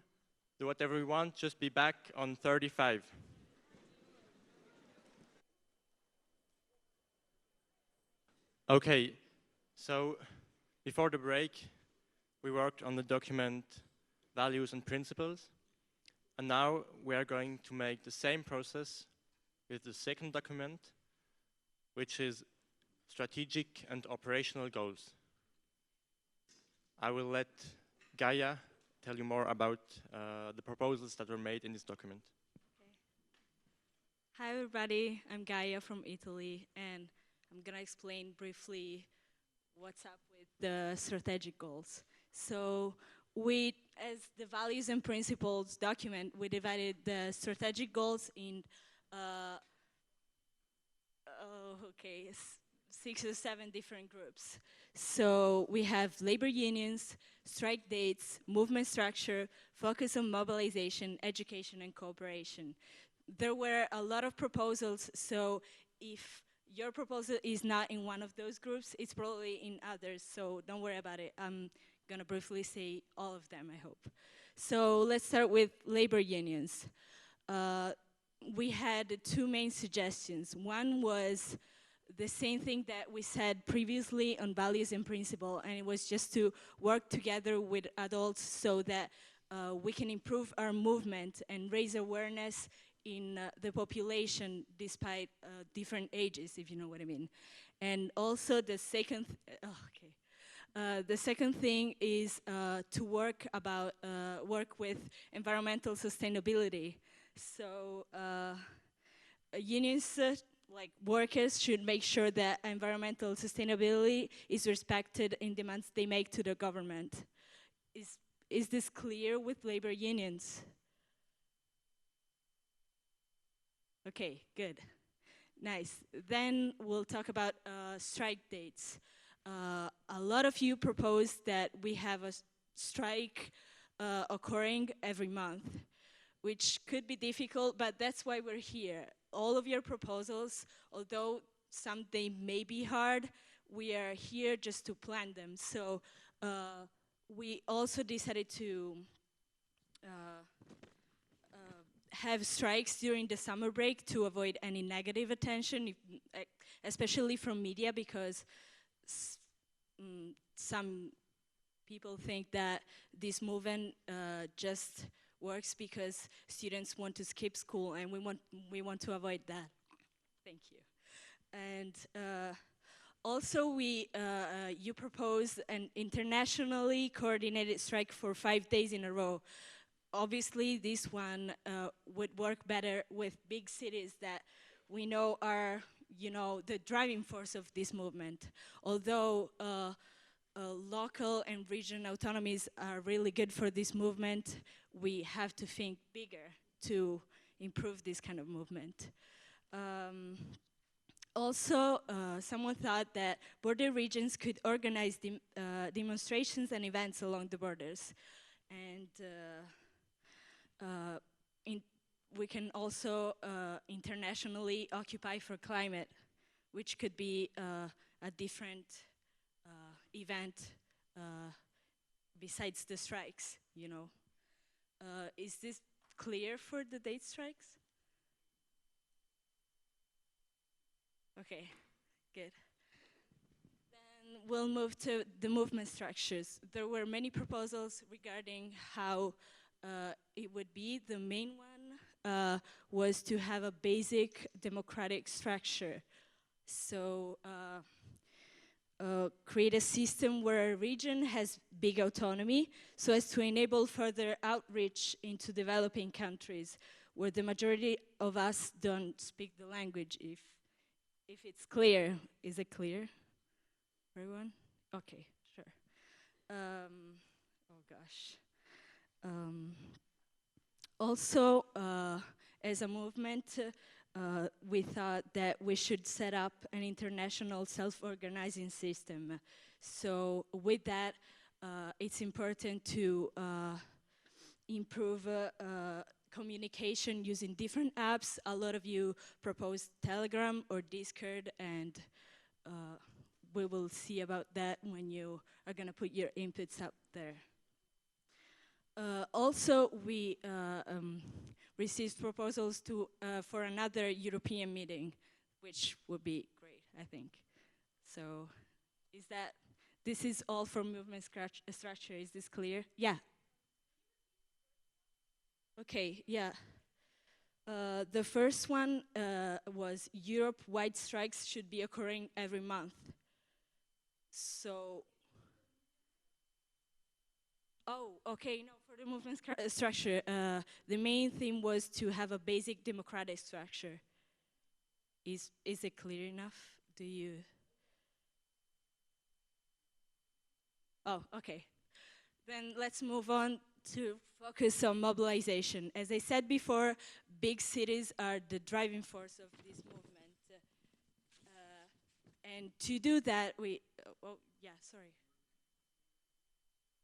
do whatever you want, just be back on 35. Okay, so before the break, we worked on the document Values and Principles, and now we are going to make the same process with the second document, which is Strategic and Operational Goals. I will let Gaia tell you more about the proposals that were made in this document. Hi everybody, I'm Gaia from Italy, and I'm gonna explain briefly what's up with the strategic goals. So as the values and principles document, we divided the strategic goals in 6 or 7 different groups. So we have labor unions, strike dates, movement structure, focus on mobilization, education, and cooperation. There were a lot of proposals, so if your proposal is not in one of those groups, it's probably in others, so don't worry about it. I'm gonna briefly say all of them, I hope. So let's start with labor unions. We had 2 main suggestions. One was the same thing that we said previously on values and principle, and it was just to work together with adults so that we can improve our movement and raise awareness in the population despite different ages, if you know what I mean. And also the second, the second thing is to work with environmental sustainability. So unions, like workers, should make sure that environmental sustainability is respected in demands they make to the government. Is this clear with labor unions? Okay, good. Nice. Then we'll talk about strike dates. A lot of you proposed that we have a strike occurring every month, which could be difficult, but that's why we're here. All of your proposals, although some they may be hard, we are here just to plan them. So we also decided to have strikes during the summer break to avoid any negative attention, especially from media, because some people think that this movement just works because students want to skip school, and we want to avoid that. Thank you. And also you proposed an internationally coordinated strike for 5 days in a row. Obviously, this one would work better with big cities that we know are, the driving force of this movement. Although local and regional autonomies are really good for this movement, we have to think bigger to improve this kind of movement. Also, someone thought that border regions could organize demonstrations and events along the borders. And we can also internationally occupy for climate, which could be a different event besides the strikes, Is this clear for the date strikes? Okay, good. Then we'll move to the movement structures. There were many proposals regarding how it would be. The main one was to have a basic democratic structure. So create a system where a region has big autonomy so as to enable further outreach into developing countries where the majority of us don't speak the language. If it's clear, is it clear? Everyone? Okay, sure. Oh gosh. Also, as a movement, we thought that we should set up an international self-organizing system. So with that, it's important to improve communication using different apps. A lot of you proposed Telegram or Discord, and we will see about that when you are going to put your inputs up there. Also, we received proposals for another European meeting, which would be great, I think. So, this is all for movement structure, is this clear? Yeah. Okay, yeah. The first one was Europe-wide strikes should be occurring every month. So, Oh, okay. No, for the movement structure, the main theme was to have a basic democratic structure. Is it clear enough? Do you? Oh, okay. Then let's move on to focus on mobilization. As I said before, big cities are the driving force of this movement. And to do that,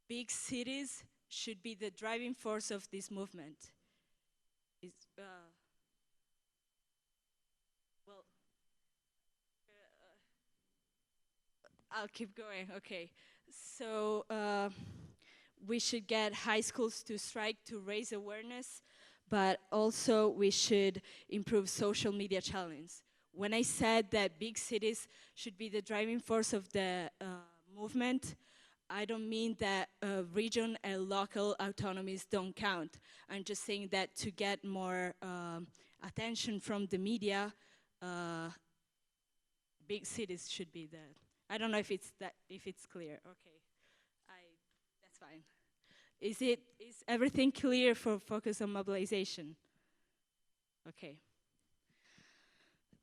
big cities should be the driving force of this movement. I'll keep going, okay. So we should get high schools to strike to raise awareness, but also we should improve social media channels. When I said that big cities should be the driving force of the movement, I don't mean that region and local autonomies don't count. I'm just saying that to get more attention from the media, big cities should be the. I don't know if it's clear. Okay, that's fine. Is everything clear for focus on mobilization? Okay.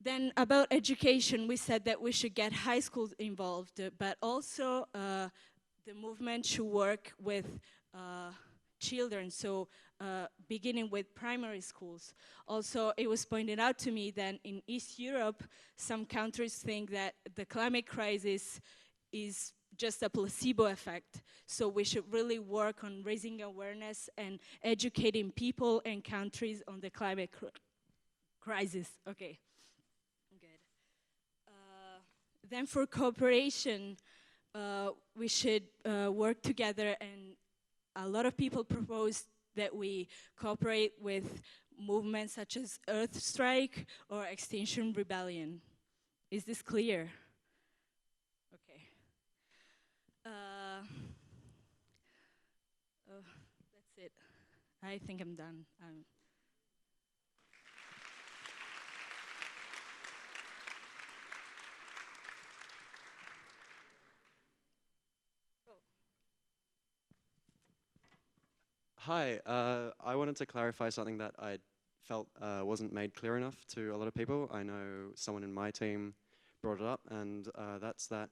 Then about education, we said that we should get high schools involved, but also the movement should work with children, so beginning with primary schools. Also, it was pointed out to me that in East Europe, some countries think that the climate crisis is just a placebo effect. So we should really work on raising awareness and educating people and countries on the climate crisis. Okay, good. Then for cooperation, we should work together, and a lot of people proposed that we cooperate with movements such as Earth Strike or Extinction Rebellion. Is this clear? Okay. That's it. I think I'm done. Hi, I wanted to clarify something that I felt wasn't made clear enough to a lot of people. I know someone in my team brought it up, and that's that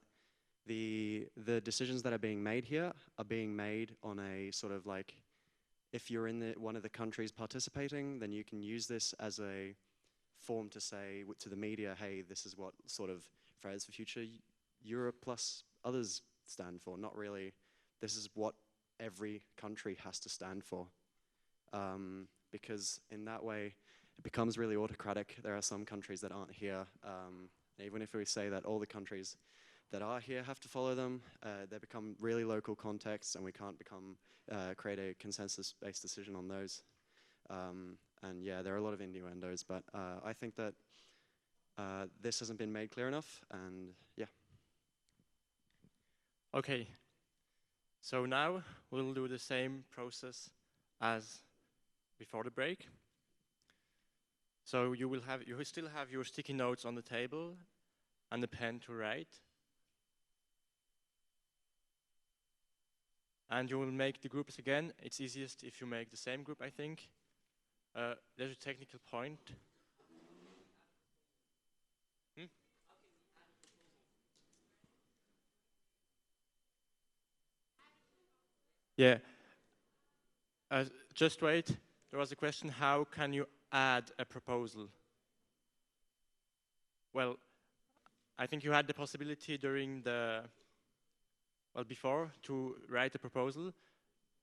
the decisions that are being made here are being made on a sort of like, if you're in one of the countries participating, then you can use this as a form to say to the media, hey, this is what sort of Fridays for Future Europe plus others stand for. Not really, this is what every country has to stand for. Because in that way, it becomes really autocratic. There are some countries that aren't here. Even if we say that all the countries that are here have to follow them, they become really local contexts, and we can't create a consensus-based decision on those. And yeah, there are a lot of innuendos, but I think that this hasn't been made clear enough, and yeah. Okay, so now we'll do the same process as before the break. So you will still have your sticky notes on the table and a pen to write. And you will make the groups again. It's easiest if you make the same group, I think. There's a technical point. Yeah. Just wait. There was a question, how can you add a proposal? Well, I think you had the possibility before to write a proposal,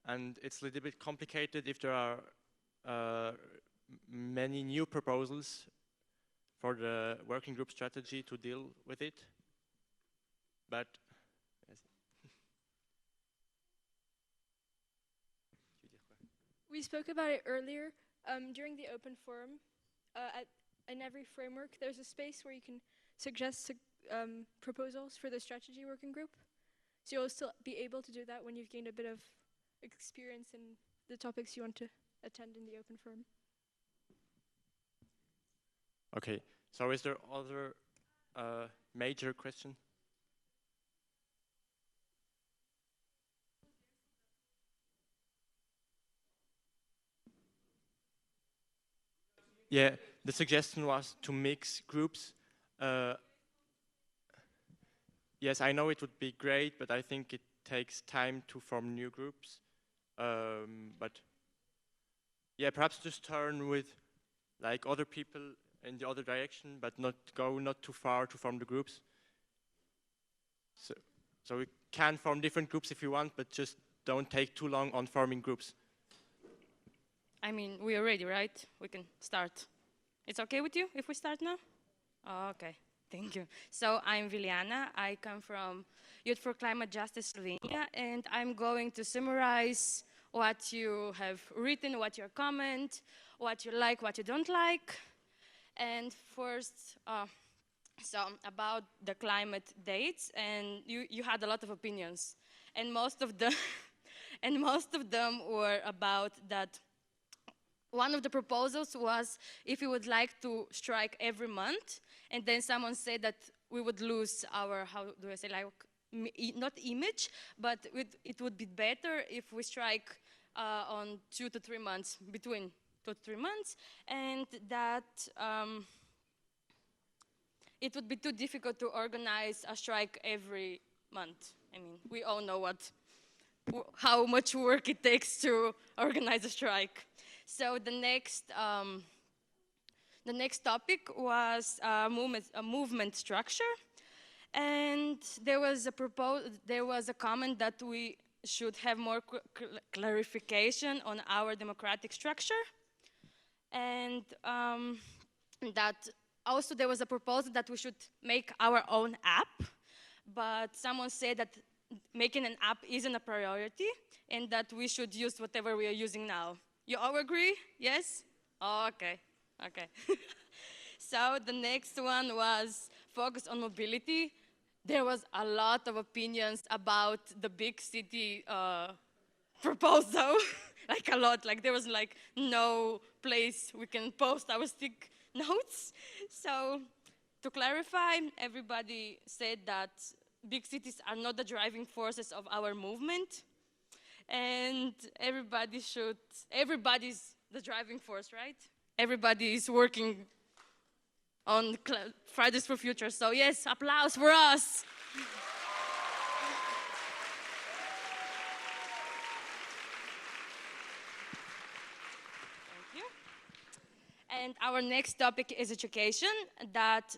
and it's a little bit complicated if there are many new proposals for the working group strategy to deal with it. But we spoke about it earlier during the open forum. In every framework, there's a space where you can suggest proposals for the strategy working group. So you'll still be able to do that when you've gained a bit of experience in the topics you want to attend in the open forum. okay, so is there other major question? Yeah, the suggestion was to mix groups. Yes, I know it would be great, but I think it takes time to form new groups. But yeah, perhaps just turn with like other people in the other direction, but not too far to form the groups. So we can form different groups if you want, but just don't take too long on forming groups. I mean, we are ready, right? We can start. It's okay with you if we start now? Oh, okay, thank you. So I'm Viliana. I come from Youth for Climate Justice Slovenia, and I'm going to summarize what you have written, what your comment, what you like, what you don't like. And first, so about the climate dates, and you had a lot of opinions, and most of them were about that. One of the proposals was if we would like to strike every month, and then someone said that we would lose our, how do I say, like, not image, but it would be better if we strike on 2 to 3 months, between 2 to 3 months, and that it would be too difficult to organize a strike every month. I mean, we all know how much work it takes to organize a strike. So the next topic was movement structure, and there was a comment that we should have more clarification on our democratic structure, and that also there was a proposal that we should make our own app, but someone said that making an app isn't a priority, and that we should use whatever we are using now. You all agree? Yes? Oh, okay. Okay. So the next one was focus on mobility. There was a lot of opinions about the big city proposal, like a lot. Like there was like no place we can post our stick notes. So to clarify, everybody said that big cities are not the driving forces of our movement. And everybody's the driving force, right? Everybody is working on Fridays for Future. So yes, applause for us. Thank you. And our next topic is education. That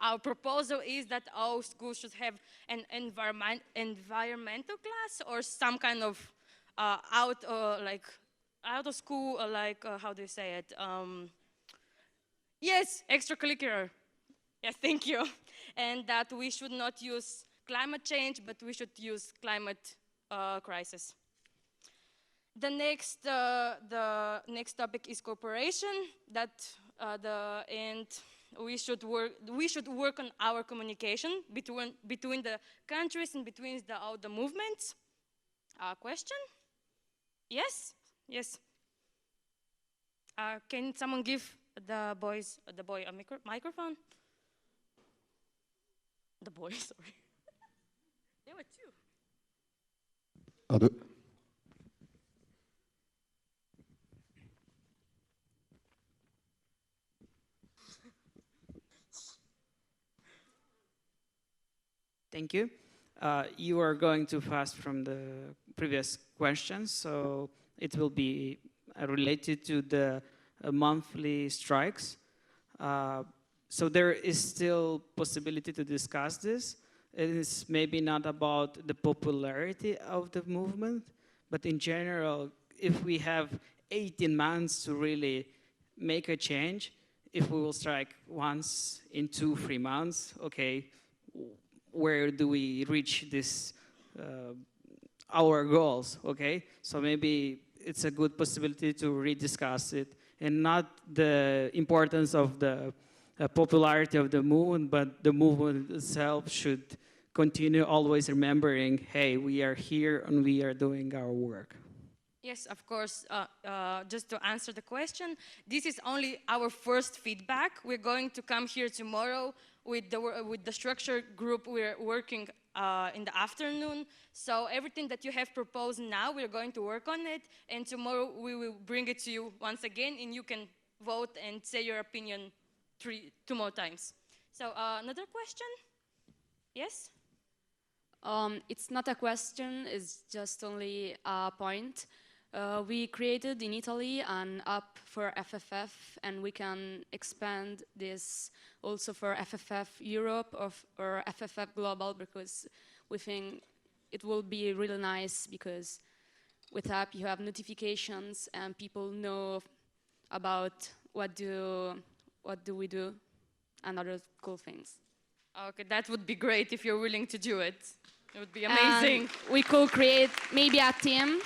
our proposal is that all schools should have an environmental class or some kind of out of school, how do you say it? Yes, extracurricular. Yes, thank you. And that we should not use climate change, but we should use climate crisis. The next topic is cooperation. We should work on our communication between the countries and between all the movements. Question? Yes? Yes. Can someone give the boy a microphone? The boy, sorry. There were two. Thank you. You are going too fast from the previous questions, so it will be related to the monthly strikes. So there is still possibility to discuss this. It is maybe not about the popularity of the movement, but in general, if we have 18 months to really make a change, if we will strike once in 2-3 months, okay, where do we reach this, our goals, okay? So maybe it's a good possibility to rediscuss it, and not the importance of the popularity of the movement, but the movement itself should continue always remembering, hey, we are here and we are doing our work. Yes, of course. Just to answer the question, this is only our first feedback. We're going to come here tomorrow with the structure group. We're working in the afternoon. So everything that you have proposed now, we're going to work on it. And tomorrow we will bring it to you once again, and you can vote and say your opinion two more times. So another question? Yes? It's not a question, it's just only a point. We created in Italy an app for FFF, and we can expand this also for FFF Europe or FFF Global, because we think it will be really nice, because with app you have notifications and people know about what do we do and other cool things. Okay, that would be great if you're willing to do it. It would be amazing. And we could create maybe a team.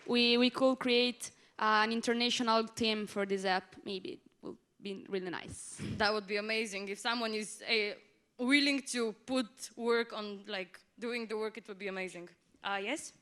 We could create an international team for this app. Maybe it will be really nice. That would be amazing. If someone is willing to put work on like doing the work, it would be amazing. Yes?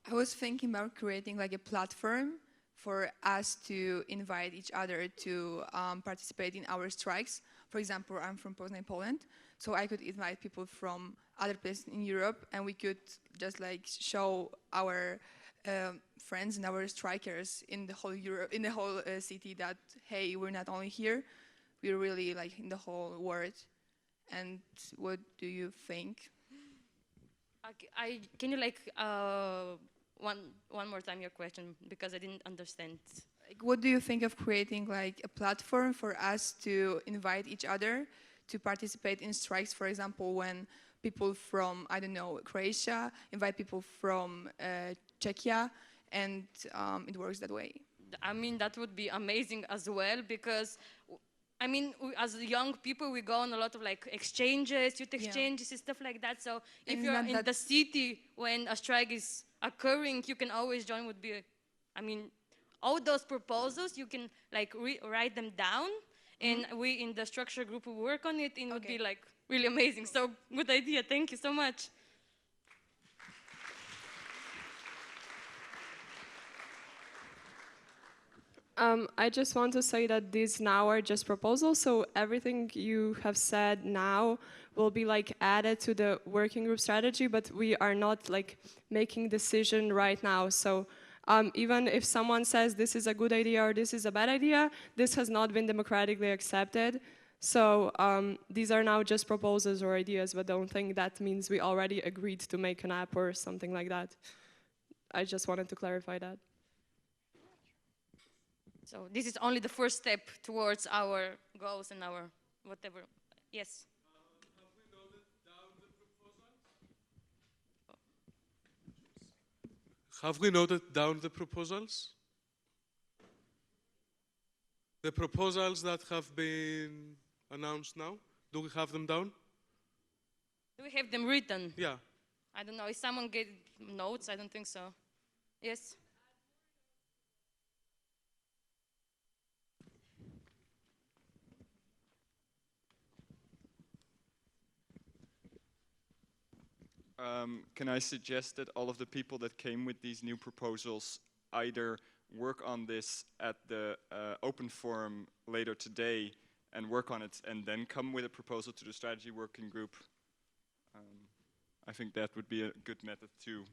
I was thinking about creating like a platform for us to invite each other to participate in our strikes. For example, I'm from Poznań, Poland, so I could invite people from other places in Europe, and we could just like show our friends and our strikers in the whole Europe, in the whole city, that hey, we're not only here, we're really like in the whole world. And what do you think? Can you like one more time your question, because I didn't understand. Like, what do you think of creating like a platform for us to invite each other to participate in strikes? For example, when people from, I don't know, Croatia invite people from Czechia, and it works that way. I mean, that would be amazing as well, because I mean, as young people, we go on a lot of like exchanges, youth exchanges, and stuff like that. So if you're in the city when a strike is occurring, you can always join. Would be, I mean, all those proposals, you can like write them down, and we in the structure group will work on it, and it would be like really amazing. So good idea. Thank you so much. I just want to say that these now are just proposals, so everything you have said now will be like added to the working group strategy, but we are not like making decision right now. So even if someone says this is a good idea or this is a bad idea, this has not been democratically accepted. So these are now just proposals or ideas, but don't think that means we already agreed to make an app or something like that. I just wanted to clarify that. So this is only the first step towards our goals and our whatever. Yes? Have we noted down the proposals? The proposals that have been announced now, do we have them down? Do we have them written? Yeah. I don't know. If someone get notes, I don't think so. Yes? Can I suggest that all of the people that came with these new proposals either work on this at the open forum later today and work on it, and then come with a proposal to the strategy working group? I think that would be a good method to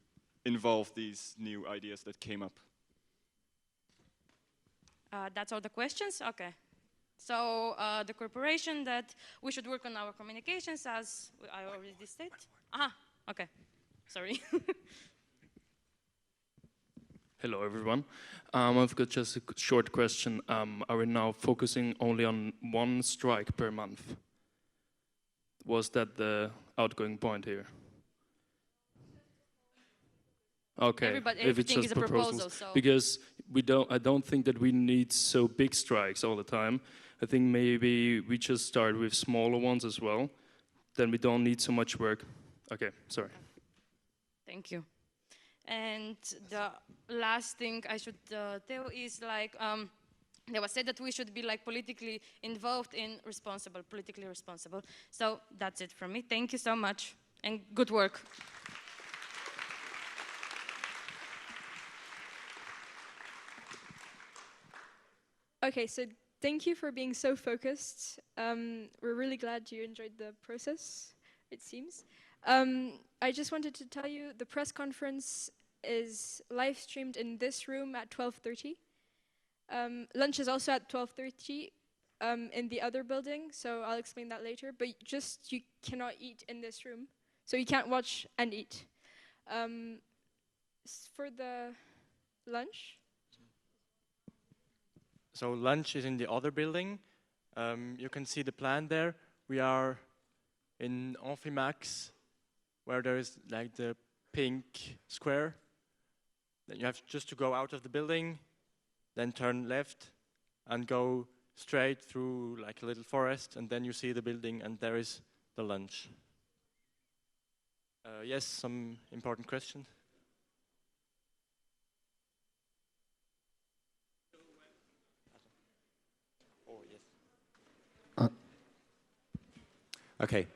involve these new ideas that came up. That's all the questions? Okay. So the corporation that we should work on our communications, as I already said. Okay. Sorry. Hello, everyone. I've got just a short question. Are we now focusing only on one strike per month? Was that the outgoing point here? Okay, if it's just proposals. So. Because I don't think that we need so big strikes all the time. I think maybe we just start with smaller ones as well. Then we don't need so much work. Okay, sorry. Thank you. And the last thing I should tell is like, there was said that we should be like politically involved in politically responsible. So that's it from me. Thank you so much, and good work. Okay, so thank you for being so focused. We're really glad you enjoyed the process, it seems. I just wanted to tell you the press conference is live streamed in this room at 12:30. Lunch is also at 12:30 in the other building, so I'll explain that later. But just you cannot eat in this room, so you can't watch and eat. For the lunch. So lunch is in the other building. You can see the plan there. We are in Amphimax, where there is like the pink square. Then you have just to go out of the building, then turn left and go straight through like a little forest, and then you see the building and there is the lunch. Yes, some important questions? Okay.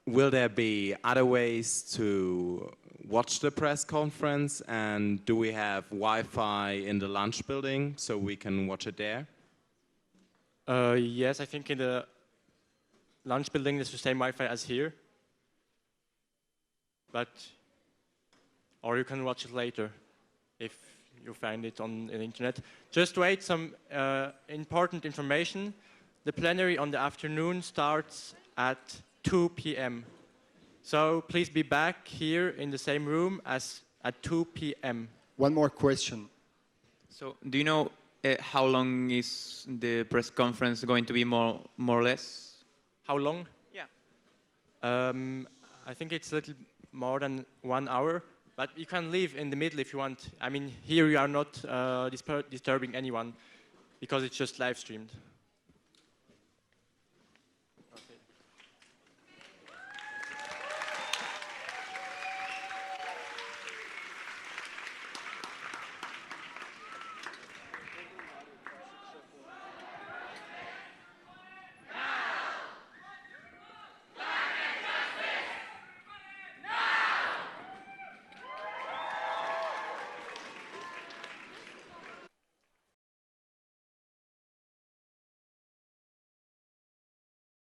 Will there be other ways to watch the press conference, and do we have Wi-Fi in the lunch building so we can watch it there? Yes, I think in the lunch building there's the same Wi-Fi as here. Or you can watch it later if you find it on the internet. Just wait, some important information. The plenary on the afternoon starts at 2 p.m. So please be back here in the same room as at 2 p.m. One more question. So do you know how long is the press conference going to be more or less? How long? Yeah. I think it's a little more than 1 hour, but you can leave in the middle if you want. I mean, here you are not disturbing anyone because it's just live streamed.